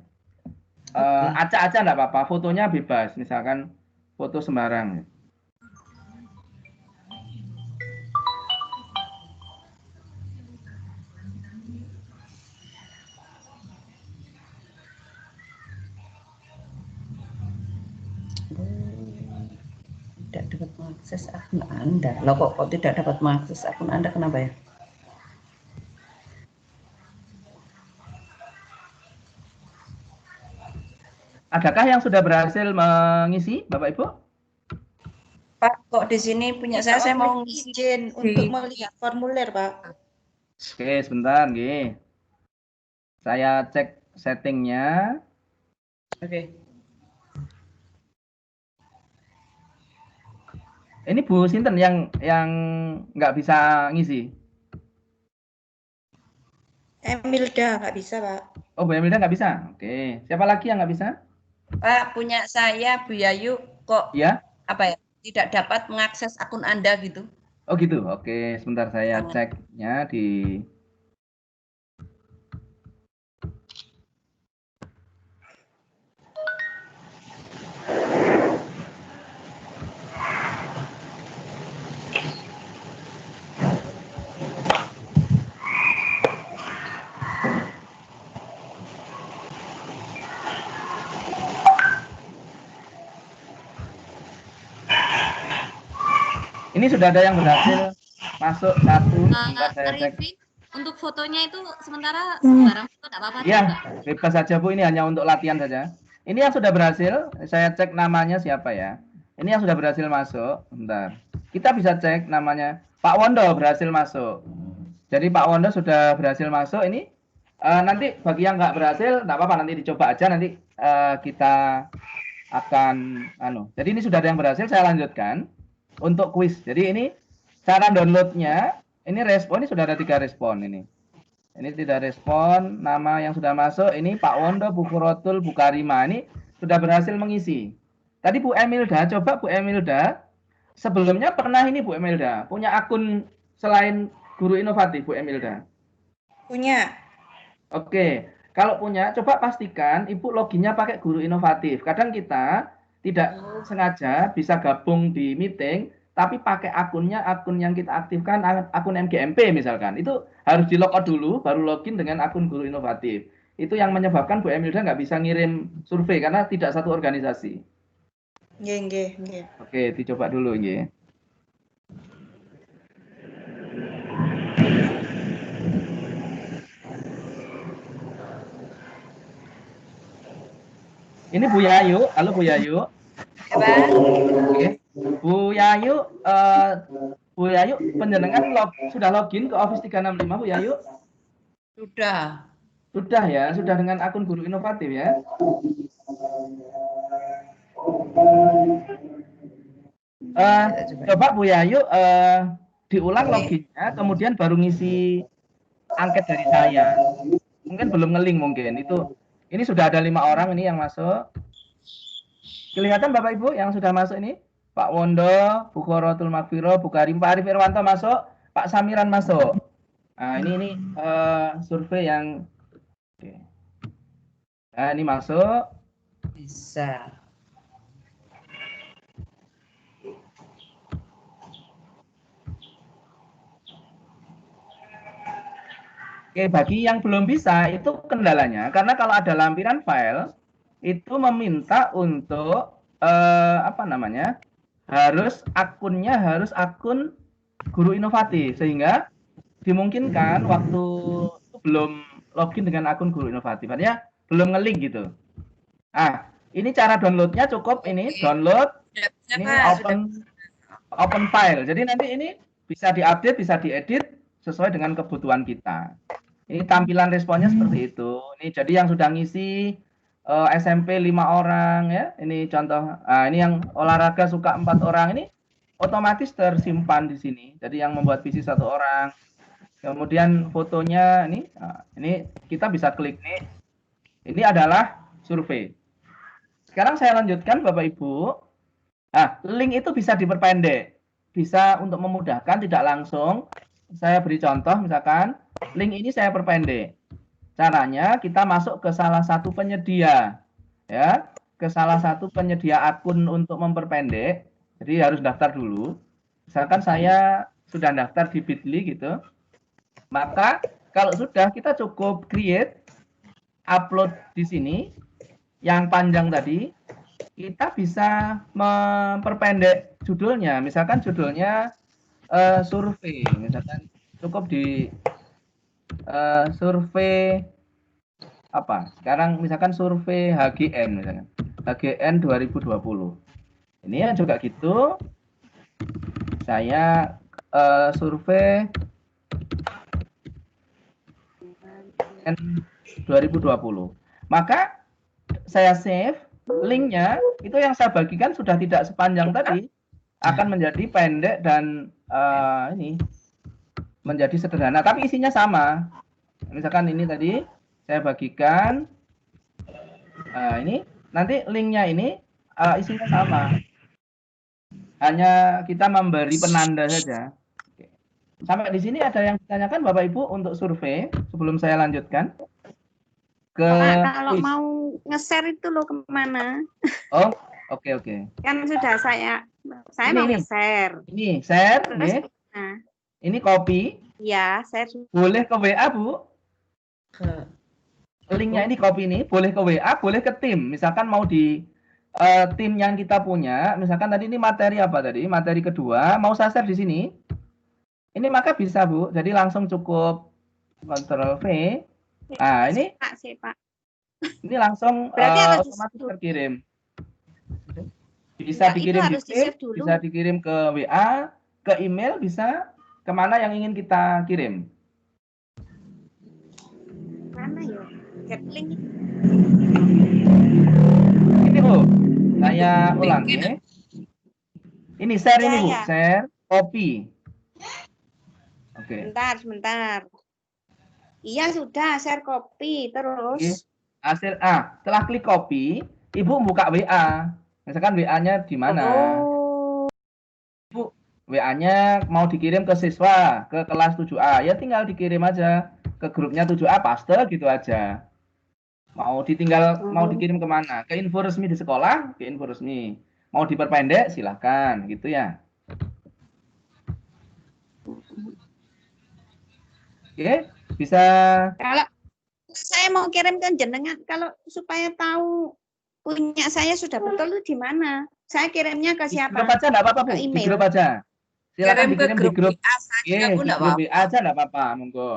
Acak-acak enggak apa-apa, fotonya bebas, misalkan foto sembarang. Tidak dapat mengakses akun Anda. Loh kok tidak dapat mengakses akun Anda, kenapa ya? Adakah yang sudah berhasil mengisi, Bapak Ibu? Pak, kok di sini punya saya mau izin untuk melihat formulir, Pak. Oke, sebentar, nggih. Saya cek settingnya. Oke. Ini Bu Sinten yang nggak bisa ngisi? Emilda nggak bisa, Pak. Oh, Bu Emilda nggak bisa? Oke. Siapa lagi yang nggak bisa? Pak, punya saya Bu Yayu kok Ya? apa ya? Tidak dapat mengakses akun Anda gitu. Oh gitu. Oke, sebentar saya ceknya di Ini sudah ada yang berhasil masuk 1. Saya cek. Untuk fotonya itu sementara sembarang foto enggak apa-apa. Iya, bebas saja Bu, ini hanya untuk latihan saja. Ini yang sudah berhasil, saya cek namanya siapa ya. Ini yang sudah berhasil masuk, bentar. Kita bisa cek namanya, Pak Wondo berhasil masuk. Jadi Pak Wondo sudah berhasil masuk, ini nanti bagi yang nggak berhasil, nggak apa-apa, nanti dicoba aja, nanti kita akan, jadi ini sudah ada yang berhasil, saya lanjutkan. Untuk kuis. Jadi ini cara downloadnya, ini respon, ini sudah ada 3 respon ini. Ini tidak respon, nama yang sudah masuk, ini Pak Wondo, Bu Kurotul, Bu Karima, ini sudah berhasil mengisi. Tadi Bu Emilda, coba Bu Emilda, sebelumnya pernah ini Bu Emilda, punya akun selain Guru Inovatif Bu Emilda? Punya. Oke, kalau punya, coba pastikan Ibu loginnya pakai Guru Inovatif. Kadang kita tidak sengaja bisa gabung di meeting, tapi pakai akunnya, akun yang kita aktifkan, akun MGMP misalkan. Itu harus di logout dulu, baru login dengan akun Guru Inovatif. Itu yang menyebabkan Bu Emilda nggak bisa ngirim survei, karena tidak satu organisasi. Nggih. Oke, dicoba dulu, nggih. Ini Bu Yayu, halo Bu Yayu. Oke. Bu Yayu, penjenengan sudah login ke Office 365 Bu Yayu? Sudah. Sudah ya, sudah dengan akun Guru Inovatif ya. Coba Bu Yayu diulang loginnya, kemudian baru ngisi angket dari saya. Mungkin belum ngeling mungkin itu. Ini sudah ada 5 orang ini yang masuk. Kelihatan Bapak Ibu yang sudah masuk ini? Pak Wondo, Bu Khorotul Makfiro, Bu Karim, Pak Arif Irwanto masuk, Pak Samiran masuk. Nah ini survei yang oke. Nah ini masuk. Bisa. Oke, bagi yang belum bisa itu kendalanya karena kalau ada lampiran file itu meminta untuk apa namanya? Akunnya harus akun Guru Inovatif sehingga dimungkinkan waktu belum login dengan akun Guru Inovatif artinya belum ngelink gitu. Ah, ini cara downloadnya cukup ini download ini open file. Jadi nanti ini bisa diupdate, bisa diedit sesuai dengan kebutuhan kita. Ini tampilan responnya seperti itu. Ini jadi yang sudah ngisi SMP 5 orang ya. Ini contoh. Ini yang olahraga suka 4 orang ini otomatis tersimpan di sini. Jadi yang membuat visi 1 orang. Kemudian fotonya ini kita bisa klik nih. Ini adalah survei. Sekarang saya lanjutkan Bapak Ibu. Nah, link itu bisa diperpendek. Bisa untuk memudahkan tidak langsung. Saya beri contoh misalkan link ini saya perpendek. Caranya kita masuk ke salah satu penyedia ya, ke salah satu penyedia akun untuk memperpendek. Jadi harus daftar dulu. Misalkan saya sudah daftar di Bitly gitu. Maka kalau sudah kita cukup create upload di sini yang panjang tadi, kita bisa memperpendek judulnya. Misalkan judulnya survei, misalkan cukup di survei apa? Sekarang misalkan survei HGN misalkan. HGN 2020. Ini ya juga gitu. Saya survei 2020. Maka saya save linknya itu yang saya bagikan sudah tidak sepanjang tadi, akan menjadi pendek dan ini menjadi sederhana tapi isinya sama. Misalkan ini tadi saya bagikan ini nanti linknya ini isinya sama, hanya kita memberi penanda saja. Oke. Sampai di sini ada yang ditanyakan Bapak Ibu untuk survei sebelum saya lanjutkan ke kalau mau nge-share itu loh kemana? Oh oke. Kan sudah saya ini, mau nge-share. Ini share. Terus, ini copy. Ya, share. Boleh ke WA, Bu? Linknya ini copy ini, boleh ke WA, boleh ke tim. Misalkan mau di tim yang kita punya, misalkan tadi ini materi apa tadi? Materi kedua, mau saya share di sini. Ini maka bisa, Bu. Jadi langsung cukup Ctrl V. Nah, ini Pak. Ini langsung otomatis terkirim. Bisa dikirim di tim, bisa dikirim ke WA, ke email, bisa kemana yang ingin kita kirim. Mana ya? Get link. Ini Bu, saya ulang ya. Ini share ini Bu, share, copy. Oke. Sebentar. Iya sudah, share copy terus. Hasil setelah klik copy, Ibu buka WA. Misalkan WA-nya di mana? Ibu WA-nya mau dikirim ke siswa, ke kelas 7A, ya tinggal dikirim aja ke grupnya 7A, paste gitu aja. Mau dikirim kemana? Ke info resmi di sekolah, ke info resmi. Mau diperpendek, silahkan gitu ya. Oke, bisa. Kalau saya mau kirim ke jenengan, kalau supaya tahu punya saya sudah betul itu di mana? Saya kirimnya ke siapa? Di grup aja enggak apa-apa, Bu. Ke email. Di grup aja. Silakan dikirim di grup WA saja, di grup WA aja enggak apa-apa, monggo.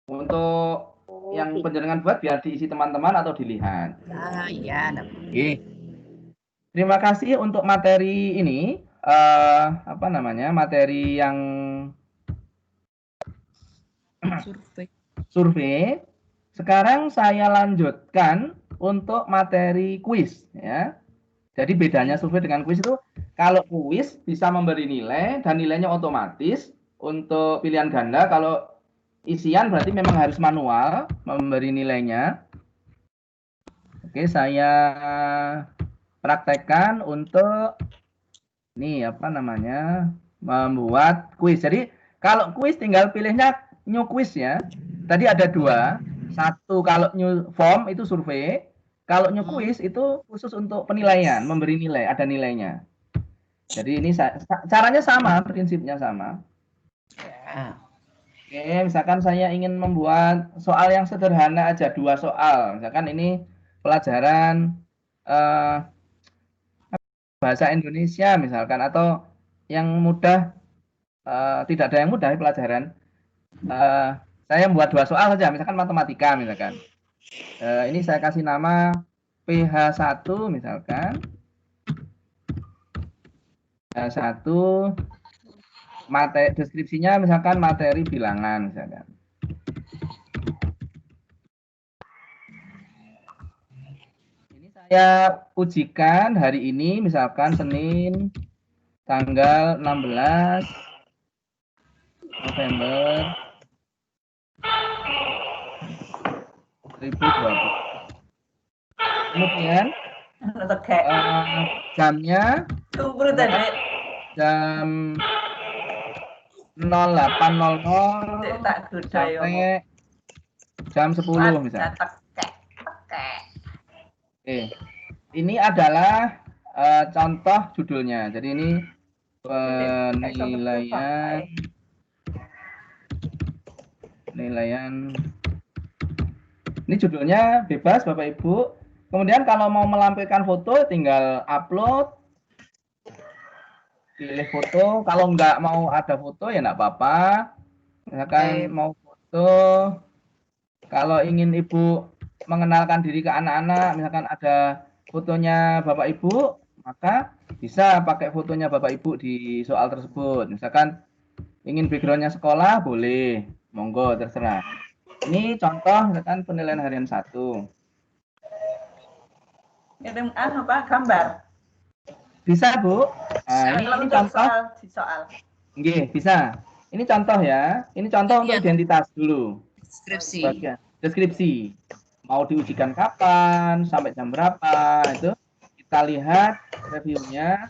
Untuk yang penjenengan buat biar diisi teman-teman atau dilihat. Iya. Oke. Terima kasih untuk materi ini. Apa namanya? Materi yang survei. Sekarang saya lanjutkan untuk materi kuis ya. Jadi bedanya survei dengan kuis itu, kalau kuis bisa memberi nilai dan nilainya otomatis untuk pilihan ganda. Kalau isian berarti memang harus manual memberi nilainya. Oke, saya praktekkan untuk ini apa namanya, membuat kuis. Jadi kalau kuis tinggal pilihnya new quiz ya. Tadi ada dua, satu kalau new form itu survei. Kalau new quiz itu khusus untuk penilaian, memberi nilai, ada nilainya. Jadi ini caranya sama, prinsipnya sama. Ya. Oke, misalkan saya ingin membuat soal yang sederhana aja, 2 soal. Misalkan ini pelajaran bahasa Indonesia misalkan, atau yang mudah, tidak ada yang mudah pelajaran. Saya membuat 2 soal saja, misalkan matematika misalkan. Ini saya kasih nama PH1 misalkan. PH1 materi deskripsinya misalkan materi bilangan misalkan. Ini saya ujikan hari ini misalkan Senin tanggal 16 November 2020. Kemudian jamnya jam 08.00 sampai jam 10 misalnya. Oke, ini adalah contoh judulnya. Jadi ini penilaian. Ini judulnya bebas Bapak Ibu. Kemudian kalau mau melampirkan foto tinggal upload, pilih foto. Kalau nggak mau ada foto ya nggak apa-apa. Misalkan mau foto, kalau ingin Ibu mengenalkan diri ke anak-anak, misalkan ada fotonya Bapak Ibu, maka bisa pakai fotonya Bapak Ibu di soal tersebut. Misalkan ingin backgroundnya sekolah, boleh, monggo terserah. Ini contoh misalkan penilaian harian 1. Kirim apa gambar? Bisa Bu. Nah, ini contoh soal. Nggih, bisa. Ini contoh ya. Ini contoh untuk identitas dulu. Deskripsi. Deskripsi. Mau diujikan kapan, sampai jam berapa, itu kita lihat reviewnya.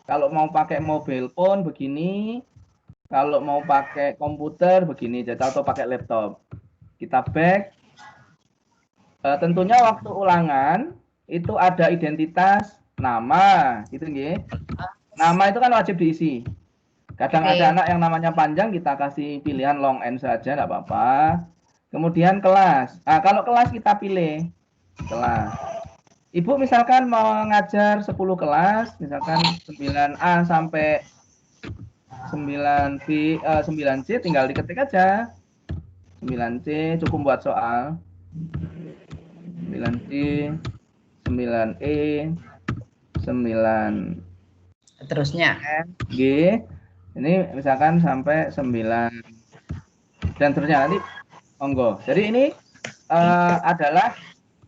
Kalau mau pakai mobile phone begini, kalau mau pakai komputer begini, atau pakai laptop. Kita back. Tentunya waktu ulangan itu ada identitas, nama, gitu nggih. Nama itu kan wajib diisi. Kadang ada anak yang namanya panjang, kita kasih pilihan long end saja, enggak apa-apa. Kemudian kelas. Nah, kalau kelas kita pilih kelas. Ibu misalkan mau ngajar 10 kelas, misalkan 9A sampai 9B, 9C tinggal diketik aja. 9C cukup buat soal. 9C, 9E, 9 Terusnya. G. Ini misalkan sampai 9 dan seterusnya, nanti monggo. Jadi ini adalah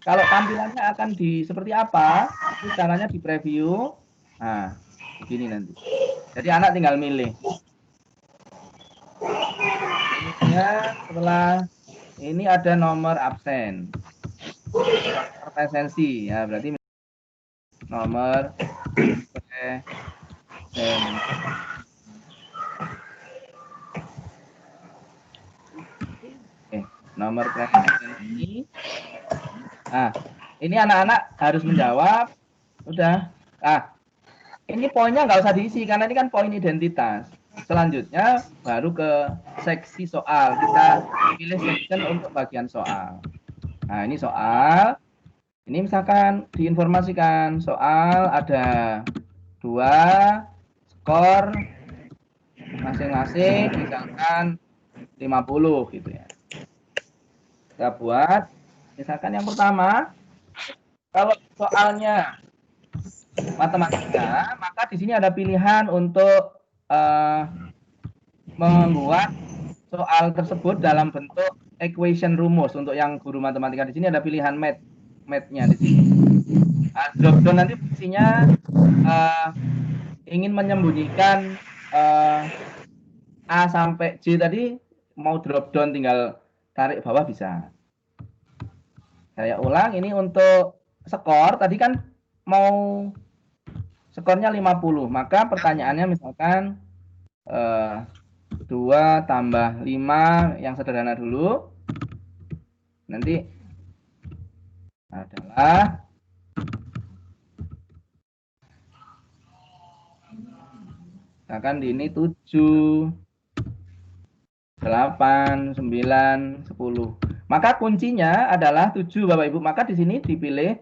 kalau tampilannya akan seperti apa, itu caranya di preview. Nah, begini nanti. Jadi anak tinggal milih. Ya, setelah ini ada nomor absen, presensi, ya berarti nomor nomor presensi. Nah, ini anak-anak harus menjawab. Udah. Ini poinnya nggak usah diisi karena ini kan poin identitas. Selanjutnya baru ke seksi soal. Kita pilih section untuk bagian soal. Nah, ini soal. Ini misalkan diinformasikan soal ada 2 skor masing-masing misalkan 50 gitu ya. Kita buat misalkan yang pertama, kalau soalnya matematika, maka di sini ada pilihan untuk membuat soal tersebut dalam bentuk equation rumus. Untuk yang guru matematika di sini ada pilihan math-nya di sini. Nah, drop down nanti fungsinya ingin menyembunyikan A sampai J tadi, mau drop down tinggal tarik bawah bisa. Saya ulang, ini untuk skor tadi kan mau skornya 50, maka pertanyaannya misalkan 2 tambah 5 yang sederhana dulu, nanti adalah misalkan di ini 7, 8, 9, 10. Maka kuncinya adalah 7 Bapak Ibu. Maka di sini dipilih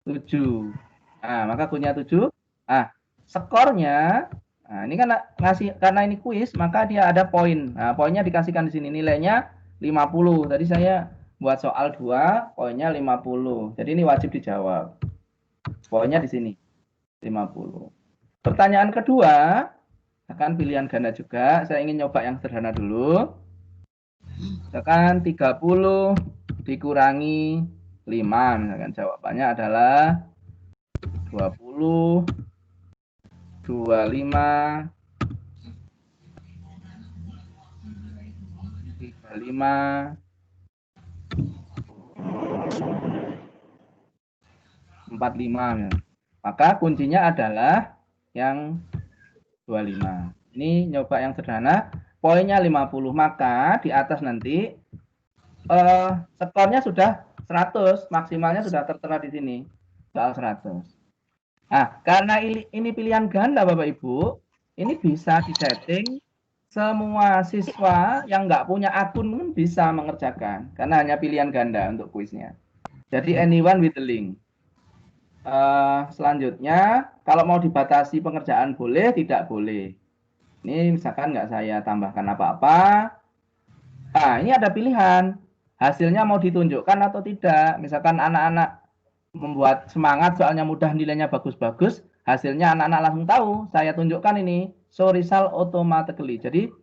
7. Nah, maka kuncinya 7. Ah, skornya, nah ini kan karena ini kuis, maka dia ada poin. Nah, poinnya dikasihkan di sini, nilainya 50. Tadi saya buat soal 2, poinnya 50. Jadi ini wajib dijawab. Poinnya di sini 50. Pertanyaan kedua, akan pilihan ganda juga. Saya ingin nyoba yang sederhana dulu. Misalkan 30 dikurangi 5, misalkan jawabannya adalah 20, 25, 35, 45. Maka kuncinya adalah yang 25. Ini nyoba yang sederhana, poinnya 50, maka di atas nanti skornya sudah 100, maksimalnya sudah tertera di sini, soal 100. Nah, karena ini pilihan ganda Bapak Ibu, ini bisa disetting semua siswa yang nggak punya akun pun bisa mengerjakan, karena hanya pilihan ganda untuk kuisnya. Jadi anyone with the link. Selanjutnya, kalau mau dibatasi pengerjaan boleh, tidak boleh. Ini misalkan nggak saya tambahkan apa-apa. Nah, ini ada pilihan. Hasilnya mau ditunjukkan atau tidak. Misalkan anak-anak membuat semangat, soalnya mudah, nilainya bagus-bagus. Hasilnya anak-anak langsung tahu. Saya tunjukkan ini. Show result automatically. Jadi,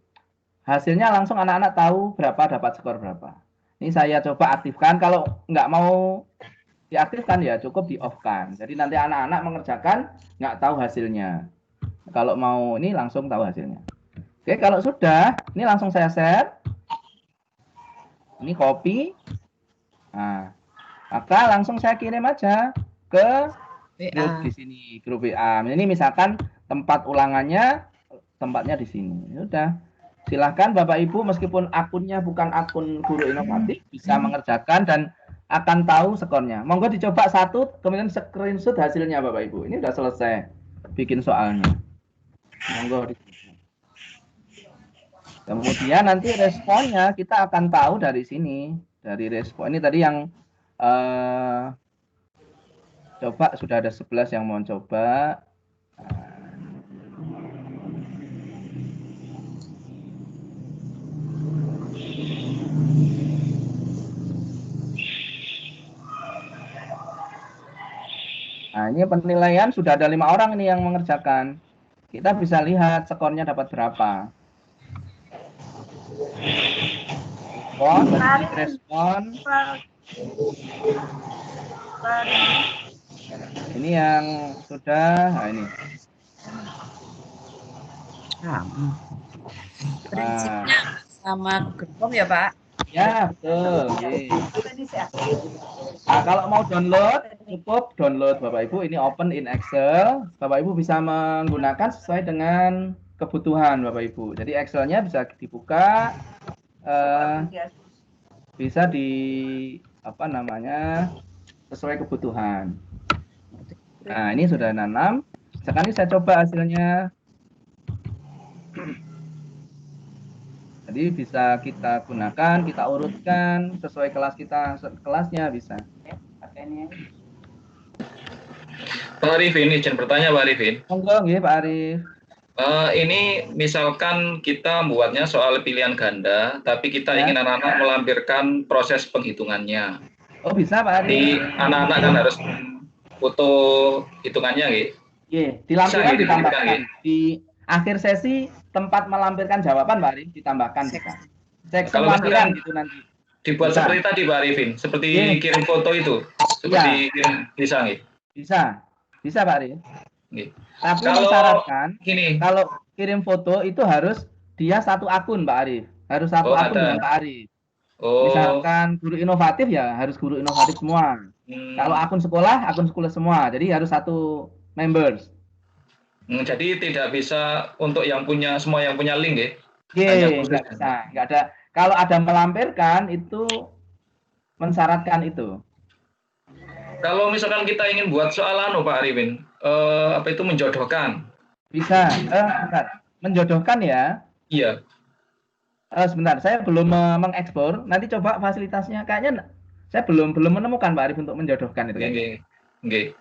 hasilnya langsung anak-anak tahu berapa, dapat skor berapa. Ini saya coba aktifkan. Kalau nggak mau diaktifkan ya cukup di off kan. Jadi nanti anak-anak mengerjakan nggak tahu hasilnya. Kalau mau ini langsung tahu hasilnya. Oke, kalau sudah ini langsung saya share. Ini copy. Nah, maka langsung saya kirim aja ke grup di sini, grup WA. Ini misalkan tempat ulangannya, tempatnya di sini. Sudah. Silahkan Bapak Ibu, meskipun akunnya bukan akun guru inovatif, bisa mengerjakan dan akan tahu skornya. Monggo dicoba satu, kemudian screenshot hasilnya Bapak Ibu. Ini sudah selesai bikin soalnya. Monggo. Kemudian nanti responnya kita akan tahu dari sini. Dari respon ini tadi yang coba sudah ada 11 yang mau coba. Nah, ini penilaian sudah ada 5 orang ini yang mengerjakan. Kita bisa lihat skornya dapat berapa. Respon. Ini yang sudah, nah ini. Prinsipnya sama Google ya Pak? Ya, betul. Nah, kalau mau download, cukup download Bapak Ibu. Ini open in Excel. Bapak Ibu bisa menggunakan sesuai dengan kebutuhan Bapak Ibu. Jadi Excelnya bisa dibuka, bisa di apa namanya sesuai kebutuhan. Nah, ini sudah 6. Sekarang ini saya coba hasilnya. Jadi bisa kita gunakan, kita urutkan sesuai kelas kita, kelasnya bisa. Pak Arifin, izin bertanya Pak Arifin. Monggo nggih Pak Arif. Ini misalkan kita membuatnya soal pilihan ganda, tapi kita ingin anak-anak melampirkan proses penghitungannya. Oh bisa Pak Arif. Jadi anak-anak kan harus foto hitungannya, nggih. Iya, dilampirkan ditambahkan. Di akhir sesi tempat melampirkan jawaban Pak Arif ditambahkan bisa. Cek lampiran gitu nanti. dibuat Bisa. seperti tadi Pak Arifin, seperti Iya. kirim foto itu, seperti kirim bisa nggih. Bisa Pak Arif. Nggih. Tapi Kalau mensyaratkan gini, kalau kirim foto itu harus dia satu akun Pak Arif, harus satu akun ada. dengan Pak Arif. Oh, Misalkan guru inovatif ya harus guru inovatif semua. Kalau akun sekolah semua. Jadi harus satu members. Jadi tidak bisa untuk yang punya semua yang punya link ya? Nggak bisa, nggak ada. Kalau ada melampirkan itu mensyaratkan itu. Kalau misalkan kita ingin buat soal Pak Arifin, apa itu menjodohkan? Bisa. Bentar. Menjodohkan ya? Iya. Sebentar, saya belum mengekspor. Nanti coba fasilitasnya. Kayaknya saya belum menemukan Pak Arif untuk menjodohkan itu. Nggih.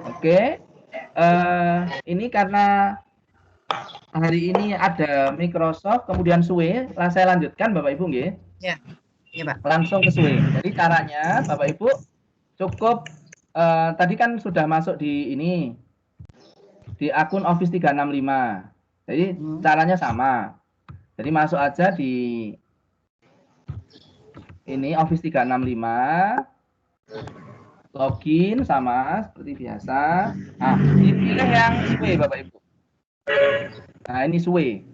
Oke. Ini karena hari ini ada Microsoft, kemudian SUE. Saya lanjutkan Bapak Ibu nggih. Ya. Iya, Pak. Langsung ke SUE. Jadi caranya Bapak Ibu cukup tadi kan sudah masuk di ini di akun Office 365. Jadi caranya sama. Jadi masuk aja di ini Office 365. Login sama seperti biasa. Nah, dipilih yang SUE Bapak Ibu. Nah, ini SUE.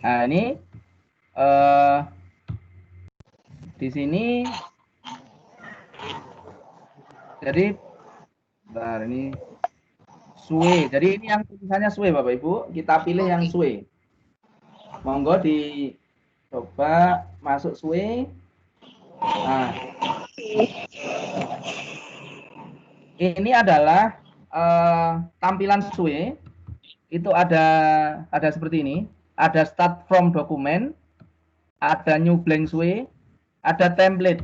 Nah, ini di sini jadi bentar, ini SUE. Jadi ini yang tulisannya SUE Bapak Ibu, kita pilih yang SUE. Monggo dicoba masuk SUE. Nah, ini adalah tampilan SUE. Itu ada seperti ini. Ada start from document, ada new blank SUE, ada template.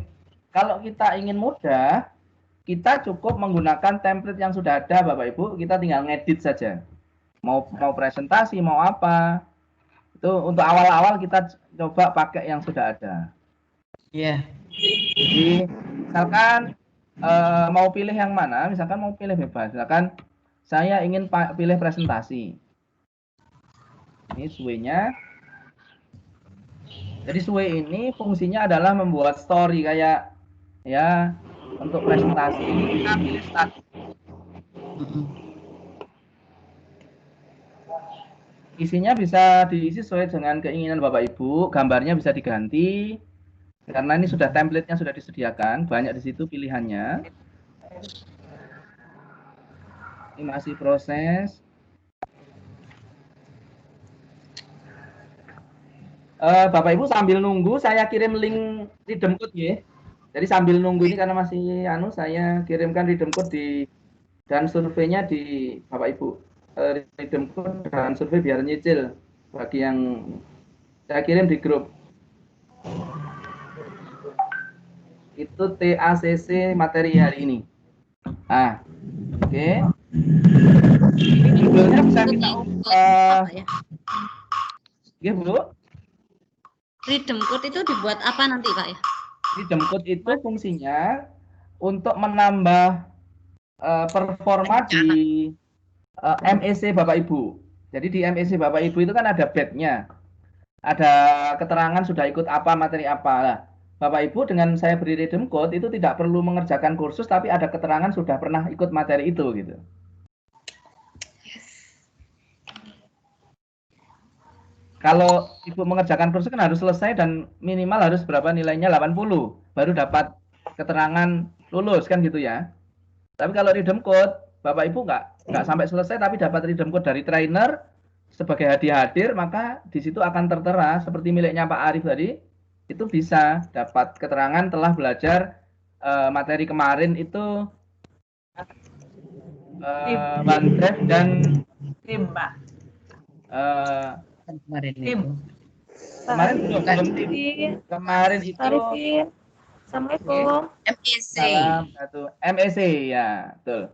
Kalau kita ingin mudah, kita cukup menggunakan template yang sudah ada Bapak Ibu, kita tinggal ngedit saja. Mau presentasi, mau apa. Itu untuk awal-awal kita coba pakai yang sudah ada. Iya. Jadi misalkan mau pilih yang mana, misalkan mau pilih bebas. Misalkan saya ingin pilih presentasi. Ini SUE-nya. Jadi SUE ini fungsinya adalah membuat story kayak ya untuk presentasi ini kita pilih start. Isinya bisa diisi sesuai dengan keinginan Bapak Ibu, gambarnya bisa diganti karena ini sudah template-nya sudah disediakan, banyak di situ pilihannya. Ini masih proses. Bapak Ibu sambil nunggu saya kirim link Redeem Code ya. Jadi sambil nunggu ini karena masih saya kirimkan Redeem Code dan surveinya di Bapak Ibu. Redeem Code dan survei biar nyicil bagi yang saya kirim di grup. Itu TACC materi hari ini. Nah, oke. Ini judulnya bisa kita ya Bu. Redeem Code itu dibuat apa nanti Pak ya? Redeem Code itu fungsinya untuk menambah performa di MEC Bapak Ibu. Jadi di MEC Bapak Ibu itu kan ada badge-nya. Ada keterangan sudah ikut apa, materi apa. Nah, Bapak Ibu dengan saya beri Redeem Code itu tidak perlu mengerjakan kursus tapi ada keterangan sudah pernah ikut materi itu gitu. Kalau Ibu mengerjakan kursus kan harus selesai dan minimal harus berapa nilainya 80 baru dapat keterangan lulus kan gitu ya. Tapi kalau Redeem Code Bapak Ibu nggak sampai selesai tapi dapat Redeem Code dari trainer sebagai hadiah hadir, maka di situ akan tertera seperti miliknya Pak Arif tadi, itu bisa dapat keterangan telah belajar materi kemarin itu OneDrive dan tim Pak. Kemarin tim. Kemarin belum tim. Kemarin itu Assalamualaikum. MEC. MEC ya, betul.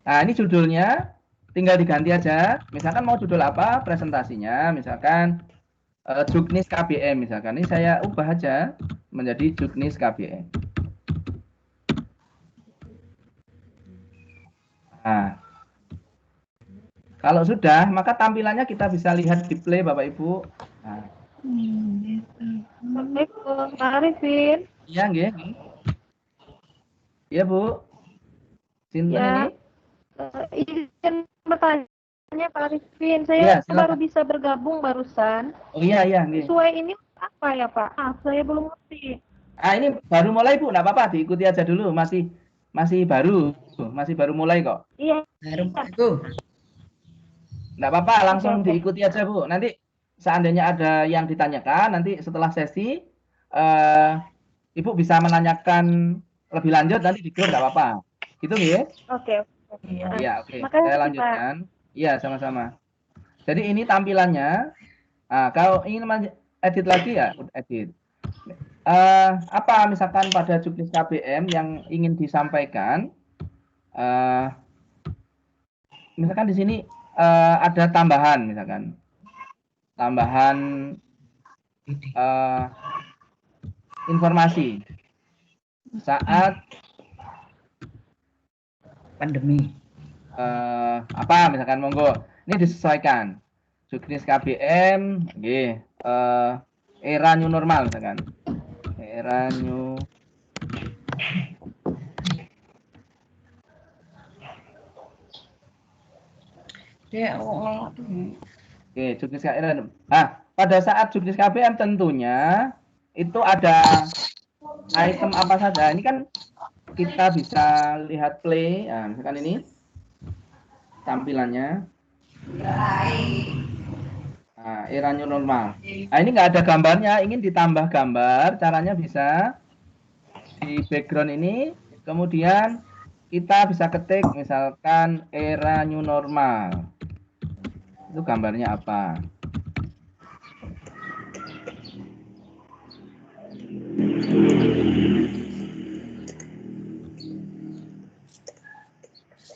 Nah, ini judulnya tinggal diganti aja. Misalkan mau judul apa presentasinya, misalkan Juknis KBM misalkan. Ini saya ubah aja menjadi Juknis KBM. Nah, kalau sudah, maka tampilannya kita bisa lihat di play Bapak Ibu. Nah. Assalamualaikum, Pak Arifin. Iya, nggih. Iya, Bu. Sinten Ya. ini? Izin bertanya Pak Arifin, saya Ya, baru bisa bergabung barusan. Oh iya, nggih. Sesuai ini apa ya Pak? Saya belum ngerti. Ini baru mulai Bu, enggak apa-apa, diikuti aja dulu, masih baru mulai kok. Iya. Baru. Enggak apa-apa, langsung diikuti aja Bu. Nanti seandainya ada yang ditanyakan, nanti setelah sesi Ibu bisa menanyakan lebih lanjut nanti di grup, enggak apa-apa. Gitu ya? Oke. Iya, oke. Makasih, Saya lanjutkan. Iya, sama-sama. Jadi ini tampilannya. Nah, kalau ingin edit lagi ya, edit. Apa misalkan pada Juknis KBM yang ingin disampaikan? Misalkan di sini ada tambahan, misalkan tambahan informasi saat pandemi. Apa misalkan monggo ini disesuaikan Juknis KBM, era new normal misalkan, era new Juknis KBM. Pada saat Juknis KBM tentunya itu ada item apa saja. Ini kan kita bisa lihat play. Nah, misalkan ini tampilannya. Nah, era new normal. Nah, ini nggak ada gambarnya. Ingin ditambah gambar. Caranya bisa di background ini. Kemudian kita bisa ketik misalkan era new normal. Itu gambarnya apa?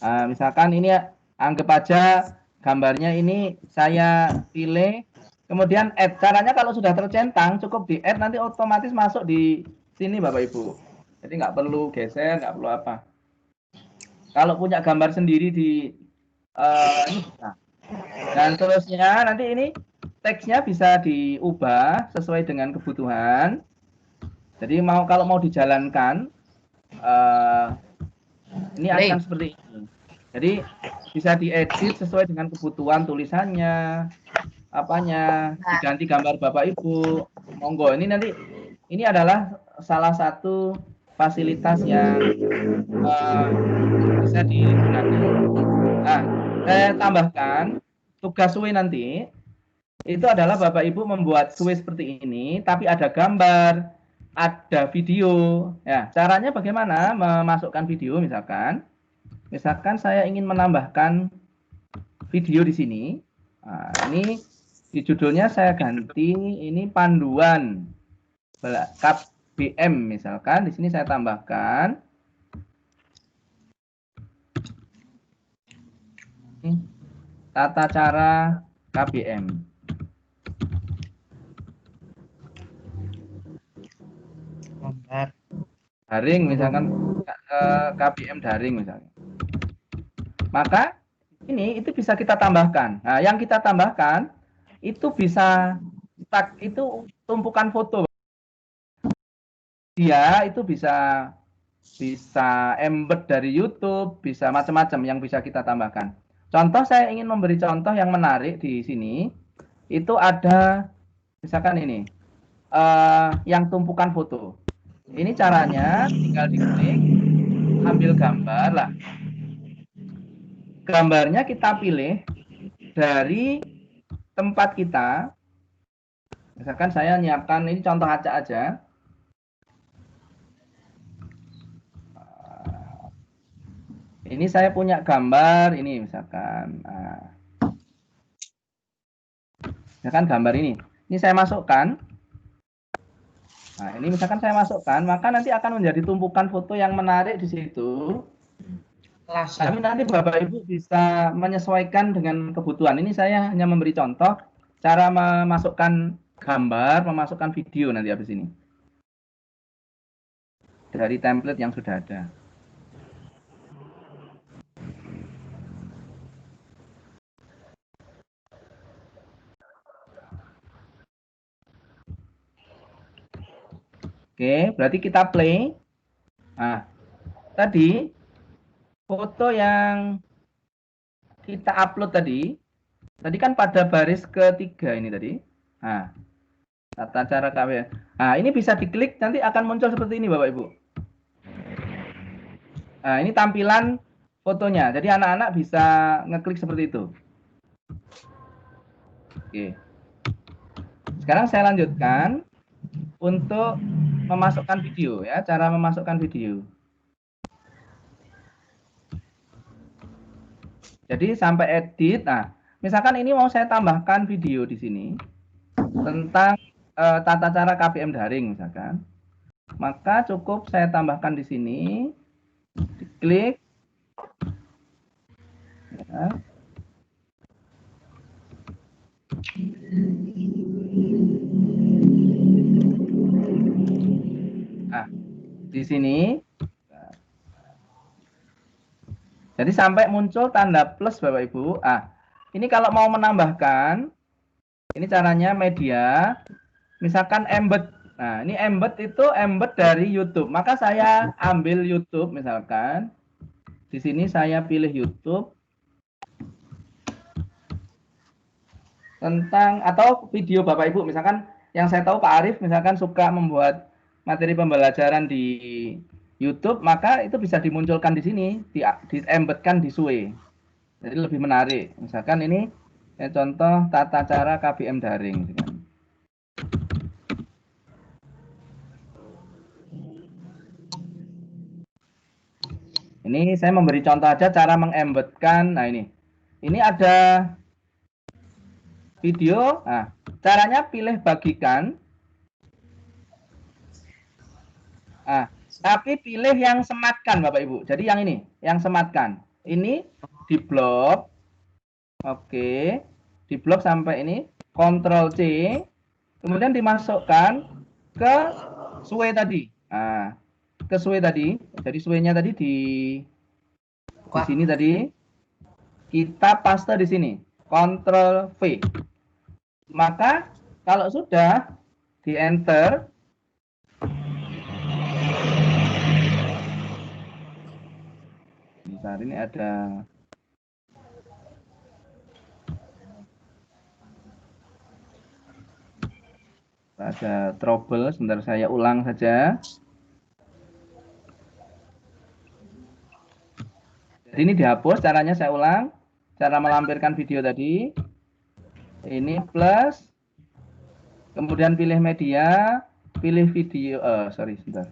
Misalkan ini ya, anggap aja gambarnya ini saya pilih, kemudian add. Caranya kalau sudah tercentang cukup di add, nanti otomatis masuk di sini Bapak Ibu. Jadi nggak perlu geser, nggak perlu apa. Kalau punya gambar sendiri di ini bisa. Dan terusnya nanti ini teksnya bisa diubah sesuai dengan kebutuhan. Jadi kalau mau dijalankan ini akan seperti ini. Jadi bisa diedit sesuai dengan kebutuhan tulisannya, apanya, diganti gambar Bapak Ibu. Monggo, ini nanti ini adalah salah satu fasilitas yang bisa digunakan. Nah, saya tambahkan tugas SUE nanti itu adalah Bapak Ibu membuat SUE seperti ini, tapi ada gambar, ada video. Ya, caranya bagaimana memasukkan video misalkan? Misalkan saya ingin menambahkan video di sini. Nah, ini di judulnya saya ganti ini panduan KBM misalkan. Di sini saya tambahkan tata cara KBM. Daring misalkan KBM daring misalnya. Maka ini itu bisa kita tambahkan. Nah, yang kita tambahkan itu bisa itu tumpukan foto. Dia itu bisa embed dari YouTube, bisa macam-macam yang bisa kita tambahkan. Contoh saya ingin memberi contoh yang menarik di sini. Itu ada misalkan ini yang tumpukan foto. Ini caranya tinggal diklik, ambil gambar lah. Gambarnya kita pilih dari tempat kita. Misalkan saya nyiapkan ini contoh acak aja. Ini saya punya gambar ini misalkan. Misalkan gambar ini. Ini saya masukkan. Nah, ini misalkan saya masukkan, maka nanti akan menjadi tumpukan foto yang menarik di situ. Tapi nanti Bapak Ibu bisa menyesuaikan dengan kebutuhan. Ini saya hanya memberi contoh cara memasukkan gambar, memasukkan video nanti habis ini. Dari template yang sudah ada. Oke, berarti kita play. Nah, tadi foto yang kita upload tadi kan pada baris ketiga ini tadi. Nah, tata cara KW. Nah, ini bisa diklik, nanti akan muncul seperti ini Bapak Ibu. Nah, ini tampilan fotonya. Jadi anak-anak bisa ngeklik seperti itu. Oke. Sekarang saya lanjutkan untuk memasukkan video ya, cara memasukkan video. Jadi sampai edit. Nah, misalkan ini mau saya tambahkan video di sini tentang tata cara KBM daring misalkan. Maka cukup saya tambahkan di sini. Diklik. Ya. Nah, di sini. Jadi sampai muncul tanda plus Bapak Ibu. Ah, ini kalau mau menambahkan, ini caranya media, misalkan embed. Nah, ini embed itu embed dari YouTube. Maka saya ambil YouTube misalkan. Di sini saya pilih YouTube. Tentang, atau video Bapak Ibu. Misalkan yang saya tahu Pak Arief misalkan suka membuat materi pembelajaran di YouTube, maka itu bisa dimunculkan di sini, diembedkan di SUE. Jadi lebih menarik. Misalkan ini ya, contoh tata cara KBM daring. Ini saya memberi contoh aja cara mengembedkan. Nah ini ada video. Nah, caranya pilih bagikan. Nah, tapi pilih yang sematkan Bapak Ibu. Jadi yang ini, yang sematkan. Ini di blok. Oke. Di blok sampai ini. Ctrl C. Kemudian dimasukkan ke SUE tadi. Nah, ke SUE tadi. Jadi SUE-nya tadi di sini tadi. Kita paste di sini. Ctrl V. Maka kalau sudah di enter, saat ini ada trouble, sebentar saya ulang saja. Jadi ini dihapus, caranya saya ulang. Cara melampirkan video tadi. Ini plus. Kemudian pilih media, pilih video, sorry sebentar.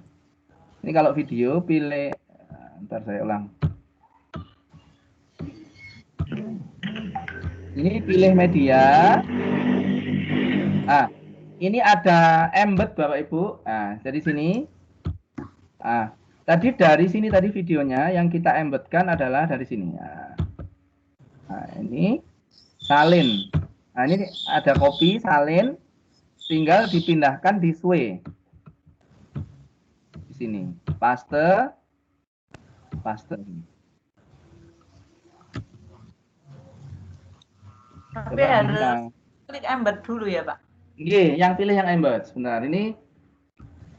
Ini kalau video pilih, ntar saya ulang. Ini pilih media. Nah, ini ada embed Bapak Ibu. Nah, jadi sini. Nah, tadi dari sini tadi videonya yang kita embedkan adalah dari sini. Nah, ini salin. Nah, ini ada copy salin, tinggal dipindahkan di SUE. Di sini, paste. Tapi harus klik embed dulu ya Pak? Iya, yang pilih yang embed. Sebentar, ini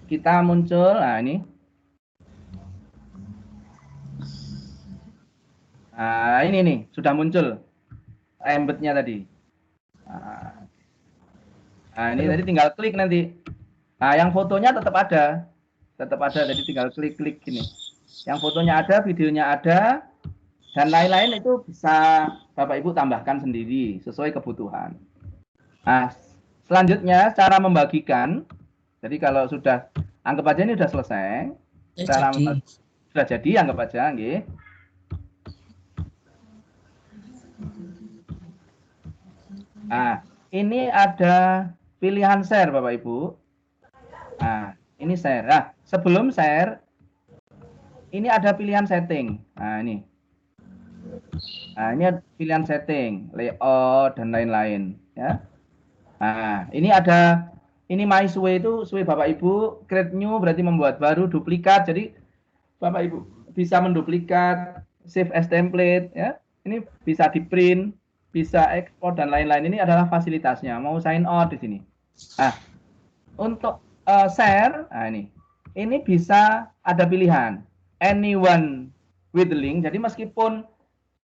kita muncul. Nah, ini. Nah, ini nih, sudah muncul embednya tadi. Nah, ini tadi tinggal klik nanti. Nah, yang fotonya tetap ada. Jadi tinggal klik-klik gini. Yang fotonya ada, videonya ada, dan lain-lain itu bisa Bapak Ibu tambahkan sendiri sesuai kebutuhan. Nah, selanjutnya cara membagikan. Jadi kalau sudah, anggap aja ini sudah selesai. Sudah jadi, anggap aja, nggih. Nah, ini ada pilihan share Bapak Ibu. Nah, ini share. Nah, sebelum share, ini ada pilihan setting. Nah, ini Nah, ini ada pilihan setting, layout dan lain-lain ya. Nah, ini my Sway itu Sway Bapak Ibu, create new berarti membuat baru, duplikat. Jadi Bapak Ibu bisa menduplikat, save as template ya. Ini bisa di-print, bisa ekspor dan lain-lain. Ini adalah fasilitasnya. Mau sign out di sini. Nah, untuk share, nah ini bisa ada pilihan anyone with link. Jadi meskipun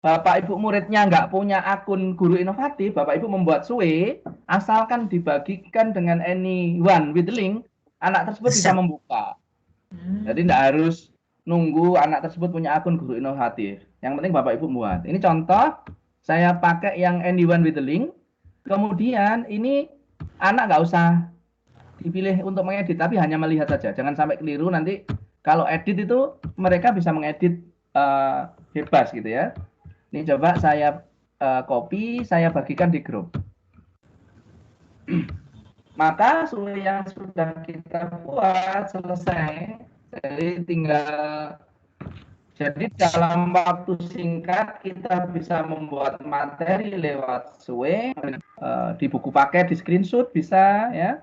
Bapak Ibu muridnya nggak punya akun guru inovatif, Bapak Ibu membuat Sway, asalkan dibagikan dengan anyone with link, anak tersebut bisa membuka. Jadi nggak harus nunggu anak tersebut punya akun guru inovatif. Yang penting Bapak Ibu buat. Ini contoh, saya pakai yang anyone with link. Kemudian ini anak nggak usah dipilih untuk mengedit, tapi hanya melihat saja. Jangan sampai keliru, nanti kalau edit itu mereka bisa mengedit bebas gitu ya. Ini coba saya copy, saya bagikan di grup. Maka Sway yang sudah kita buat selesai. Jadi dalam waktu singkat kita bisa membuat materi lewat Sway, di buku paket, di screenshot bisa ya.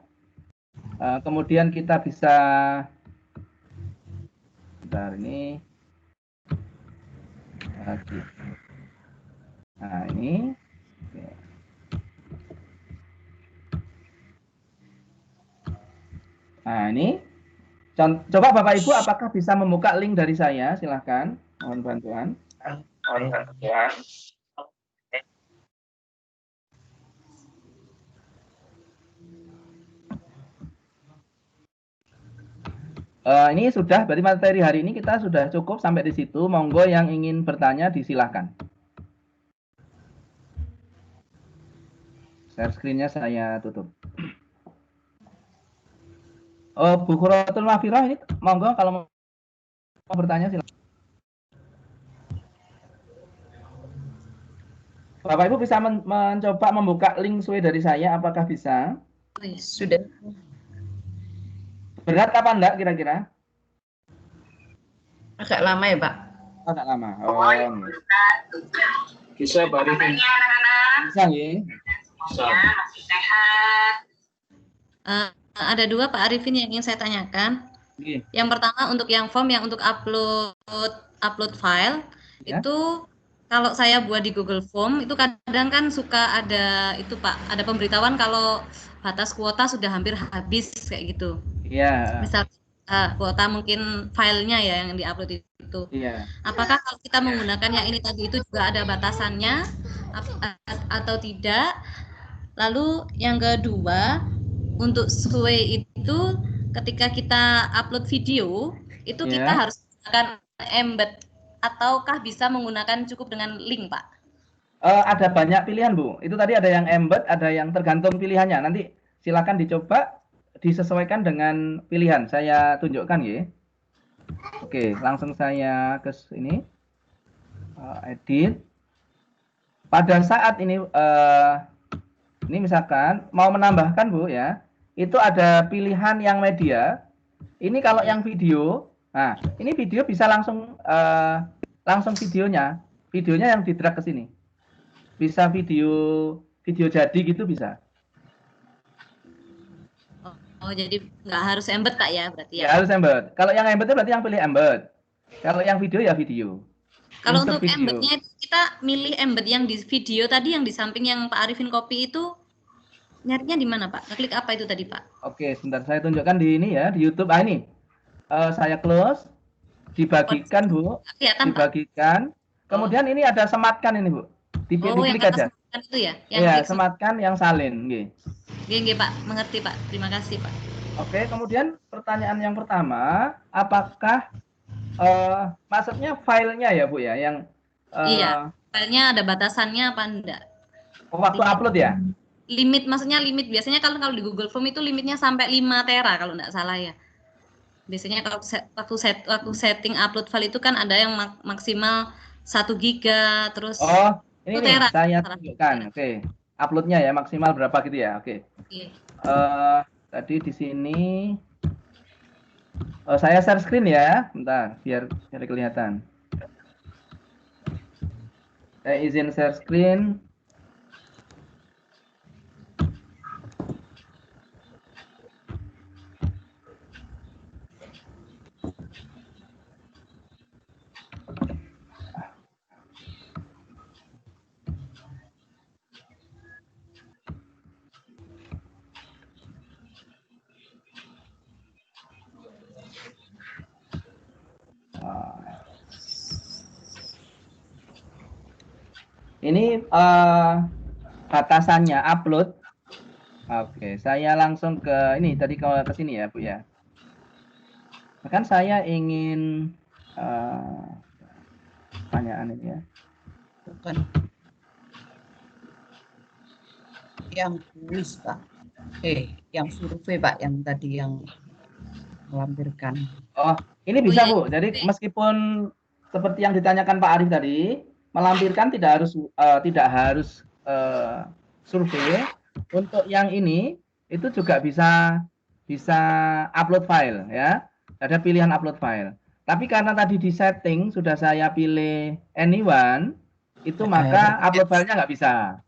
Kemudian kita bisa, bentar ini lagi. Nah ini, coba Bapak Ibu apakah bisa membuka link dari saya? Silahkan, mohon bantuan. Ini sudah, berarti materi hari ini kita sudah cukup sampai di situ. Monggo yang ingin bertanya disilahkan. Share screen-nya saya tutup. Oh, Bu Khuratul Mafirah ini monggo kalau mau bertanya silakan. Bapak Ibu bisa mencoba membuka link Sway dari saya, apakah bisa? Sudah. Berat apa enggak kira-kira? Agak lama ya, Pak? Agak lama. Oh, Bisa Pak Arifin. bisa ya? Masih sehat. Ada dua Pak Arifin yang ingin saya tanyakan. Yang pertama untuk yang form yang untuk upload file ya. Itu kalau saya buat di Google Form itu kadang kan suka ada itu Pak, ada pemberitahuan kalau batas kuota sudah hampir habis kayak gitu. Iya. Misal kuota mungkin filenya ya yang diupload itu. Iya. Apakah kalau kita menggunakan yang ini tadi itu juga ada batasannya atau tidak? Lalu yang kedua, untuk Sway itu ketika kita upload video, itu kita harus menggunakan embed ataukah bisa menggunakan cukup dengan link, Pak? Ada banyak pilihan, Bu. Itu tadi ada yang embed, ada yang tergantung pilihannya. Nanti silakan dicoba, disesuaikan dengan pilihan. Saya tunjukkan ya. Oke, langsung saya ke sini. Edit. Pada saat ini misalkan mau menambahkan Bu ya, itu ada pilihan yang media. Ini kalau yang video, nah ini video bisa langsung videonya yang di-drag ke sini. Bisa video jadi gitu bisa. Oh jadi nggak harus embed Pak ya berarti ya? Ya harus embed. Kalau yang embed itu berarti yang pilih embed. Kalau yang video ya video. Kalau untuk embednya kita milih embed yang di video tadi yang di samping yang Pak Arifin copy itu. Nyarinya di mana Pak? Klik apa itu tadi Pak? Oke, sebentar saya tunjukkan di ini ya, di YouTube. Ini saya close, dibagikan Bu, dibagikan. Kemudian ini ada sematkan ini Bu, diklik aja. Itu ya? Iya, sematkan yang salin. Oke Pak, mengerti Pak. Terima kasih Pak. Oke, kemudian pertanyaan yang pertama, apakah maksudnya filenya ya Bu ya, yang iya, filenya ada batasannya apa enggak? Waktu upload ya? Limit, maksudnya limit biasanya kalau di Google Form itu limitnya sampai 5 tera kalau enggak salah ya. Biasanya kalau waktu setting upload file itu kan ada yang maksimal 1 giga terus ini nih, saya tunjukkan. Oke. Uploadnya ya maksimal berapa gitu ya. Oke. Tadi di sini saya share screen ya. Bentar biar kelihatan. Saya izin share screen. Ini batasannya upload. Oke, saya langsung ke ini tadi ke sini ya, Bu ya. Kan saya ingin pertanyaan ini ya. Bukan. Yang kuis, Pak. Yang survei, Pak, yang tadi yang melampirkan. Oh, ini bisa, Bu. Jadi meskipun seperti yang ditanyakan Pak Arif tadi, melampirkan tidak harus survei. Untuk yang ini itu juga bisa upload file ya. Ada pilihan upload file. Tapi karena tadi di setting sudah saya pilih anyone, itu maka upload filenya nggak bisa.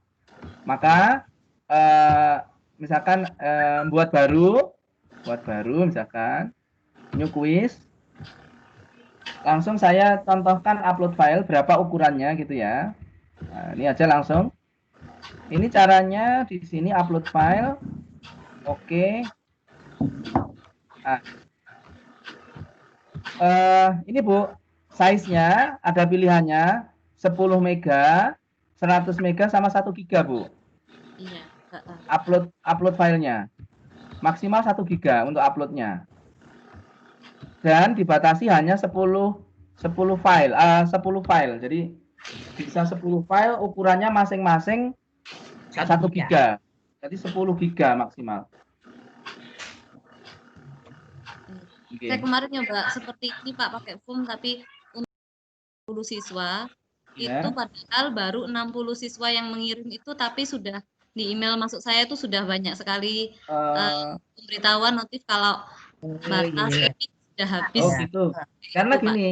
Maka misalkan buat baru misalkan new quiz, langsung saya contohkan upload file berapa ukurannya gitu ya. Nah, ini aja langsung. Ini caranya di sini upload file. Oke. Nah, ini Bu, size-nya ada pilihannya 10 mega, 100 mega sama 1 giga, Bu. Iya. Upload filenya. Maksimal 1 giga untuk uploadnya. Dan dibatasi hanya 10 file. 10 file. Jadi bisa 10 file, ukurannya masing-masing 1 giga. Jadi 10 giga maksimal. Okay. Saya kemarin nyoba seperti ini Pak, pakai form, tapi untuk 10 siswa itu padahal baru 60 siswa yang mengirim itu, tapi sudah di email masuk saya itu sudah banyak sekali pemberitahuan notif kalau batas sudah habis. Oh gitu. Karena gitu, gini,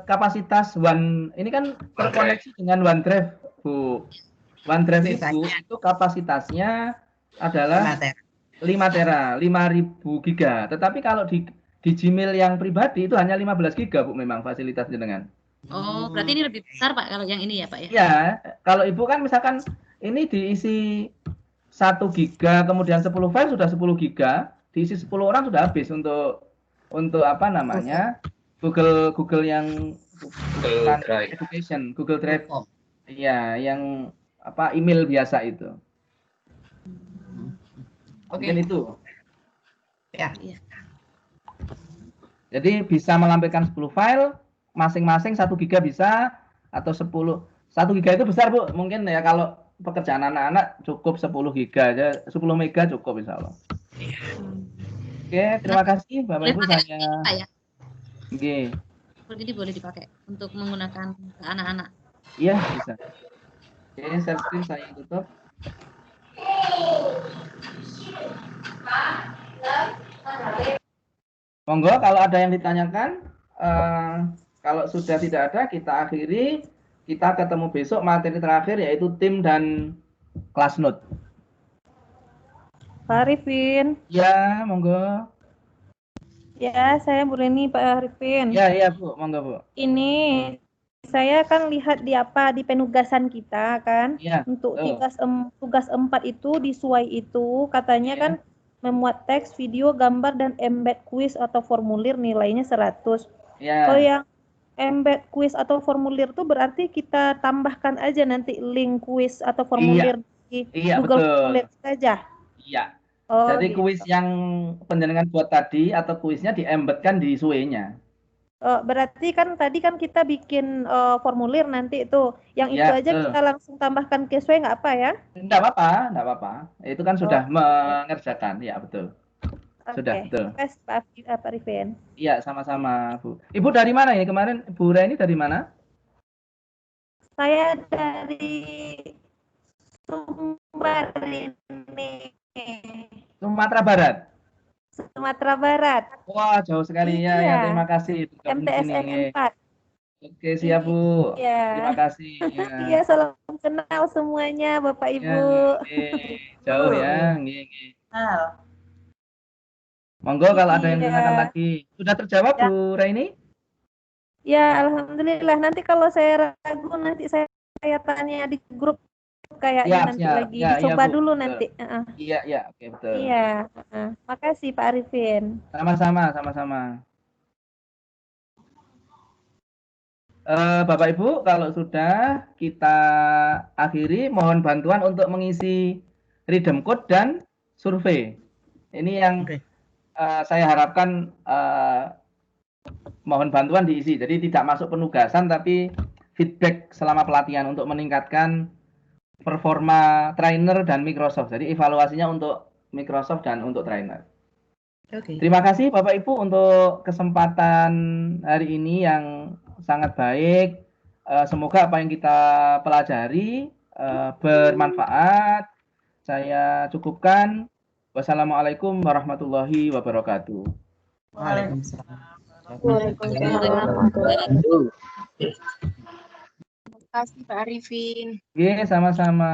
kapasitas ini kan terkoneksi dengan OneDrive, Bu. OneDrive itu kapasitasnya adalah 5 tera, 5000 giga. Tetapi kalau di Gmail yang pribadi itu hanya 15 giga, Bu, memang fasilitas jenengan. Oh, berarti ini lebih besar, Pak, kalau yang ini ya, Pak ya? Iya, kalau Ibu kan misalkan ini diisi 1 giga, kemudian 10 file sudah 10 giga, diisi 10 orang sudah habis untuk apa namanya? Google yang Google Drive Education, Google Drive. Iya, yang apa email biasa itu. Mungkin itu. Ya. Jadi bisa melampirkan 10 file, masing-masing 1 giga bisa, atau 1 giga itu besar, Bu. Mungkin ya kalau pekerjaan anak-anak cukup 10 giga aja, 10 mega cukup insya Allah. Oke, terima kasih Bapak Ibu, saya. Oke. Ini boleh dipakai untuk menggunakan anak-anak. Iya, bisa. Oke, share screen saya tutup. Monggo kalau ada yang ditanyakan, kalau sudah tidak ada kita akhiri, kita ketemu besok materi terakhir yaitu tim dan kelas note. Pak Arifin. Ya, monggo. Ya, saya Bu Reni, Pak Arifin. Ya, Bu, monggo Bu. Ini saya kan lihat di penugasan kita kan, untuk tugas 4 itu di SUAI itu katanya kan memuat teks, video, gambar, dan embed kuis atau formulir nilainya 100. Kalau yang embed kuis atau formulir itu berarti kita tambahkan aja nanti link kuis atau formulir di Google Formulir saja. Iya. Jadi gitu. Kuis yang penjenengan buat tadi atau kuisnya diembedkan di SUAI-nya. Berarti kan tadi kan kita bikin formulir nanti itu, yang itu aja kita langsung tambahkan ke SUAI nggak apa ya? Nggak apa-apa. Itu kan sudah mengerjakan, ya betul. Sudah, betul. Terima kasih Pak Arifin. Iya, sama-sama Bu. Ibu dari mana ya kemarin? Bu Reni dari mana? Saya dari Sumbar ini. Sumatera Barat. Sumatera Barat. Wah, jauh sekali ya. Terima kasih. MTSN 4. Oke, siap Bu. Iya. Terima kasih. Ya. Iya, salam kenal semuanya Bapak Ibu. Jauh ya. Monggo kalau ada yang tanyakan lagi. Sudah terjawab Bu Raini? Ya, alhamdulillah. Nanti kalau saya ragu nanti saya tanya di grup kayaknya nanti lagi. Dicoba dulu nanti. Iya, oke betul. Iya. Makasih Pak Arifin. Sama-sama. Bapak Ibu, kalau sudah kita akhiri, mohon bantuan untuk mengisi redeem code dan survei. Ini yang saya harapkan mohon bantuan diisi. Jadi tidak masuk penugasan, tapi feedback selama pelatihan untuk meningkatkan performa trainer dan Microsoft. Jadi evaluasinya untuk Microsoft dan untuk trainer. Terima kasih Bapak Ibu untuk kesempatan hari ini yang sangat baik. Semoga apa yang kita pelajari bermanfaat. Saya cukupkan. Wassalamualaikum warahmatullahi wabarakatuh. Waalaikumsalam. Terima kasih Pak Arifin. Oke, sama-sama.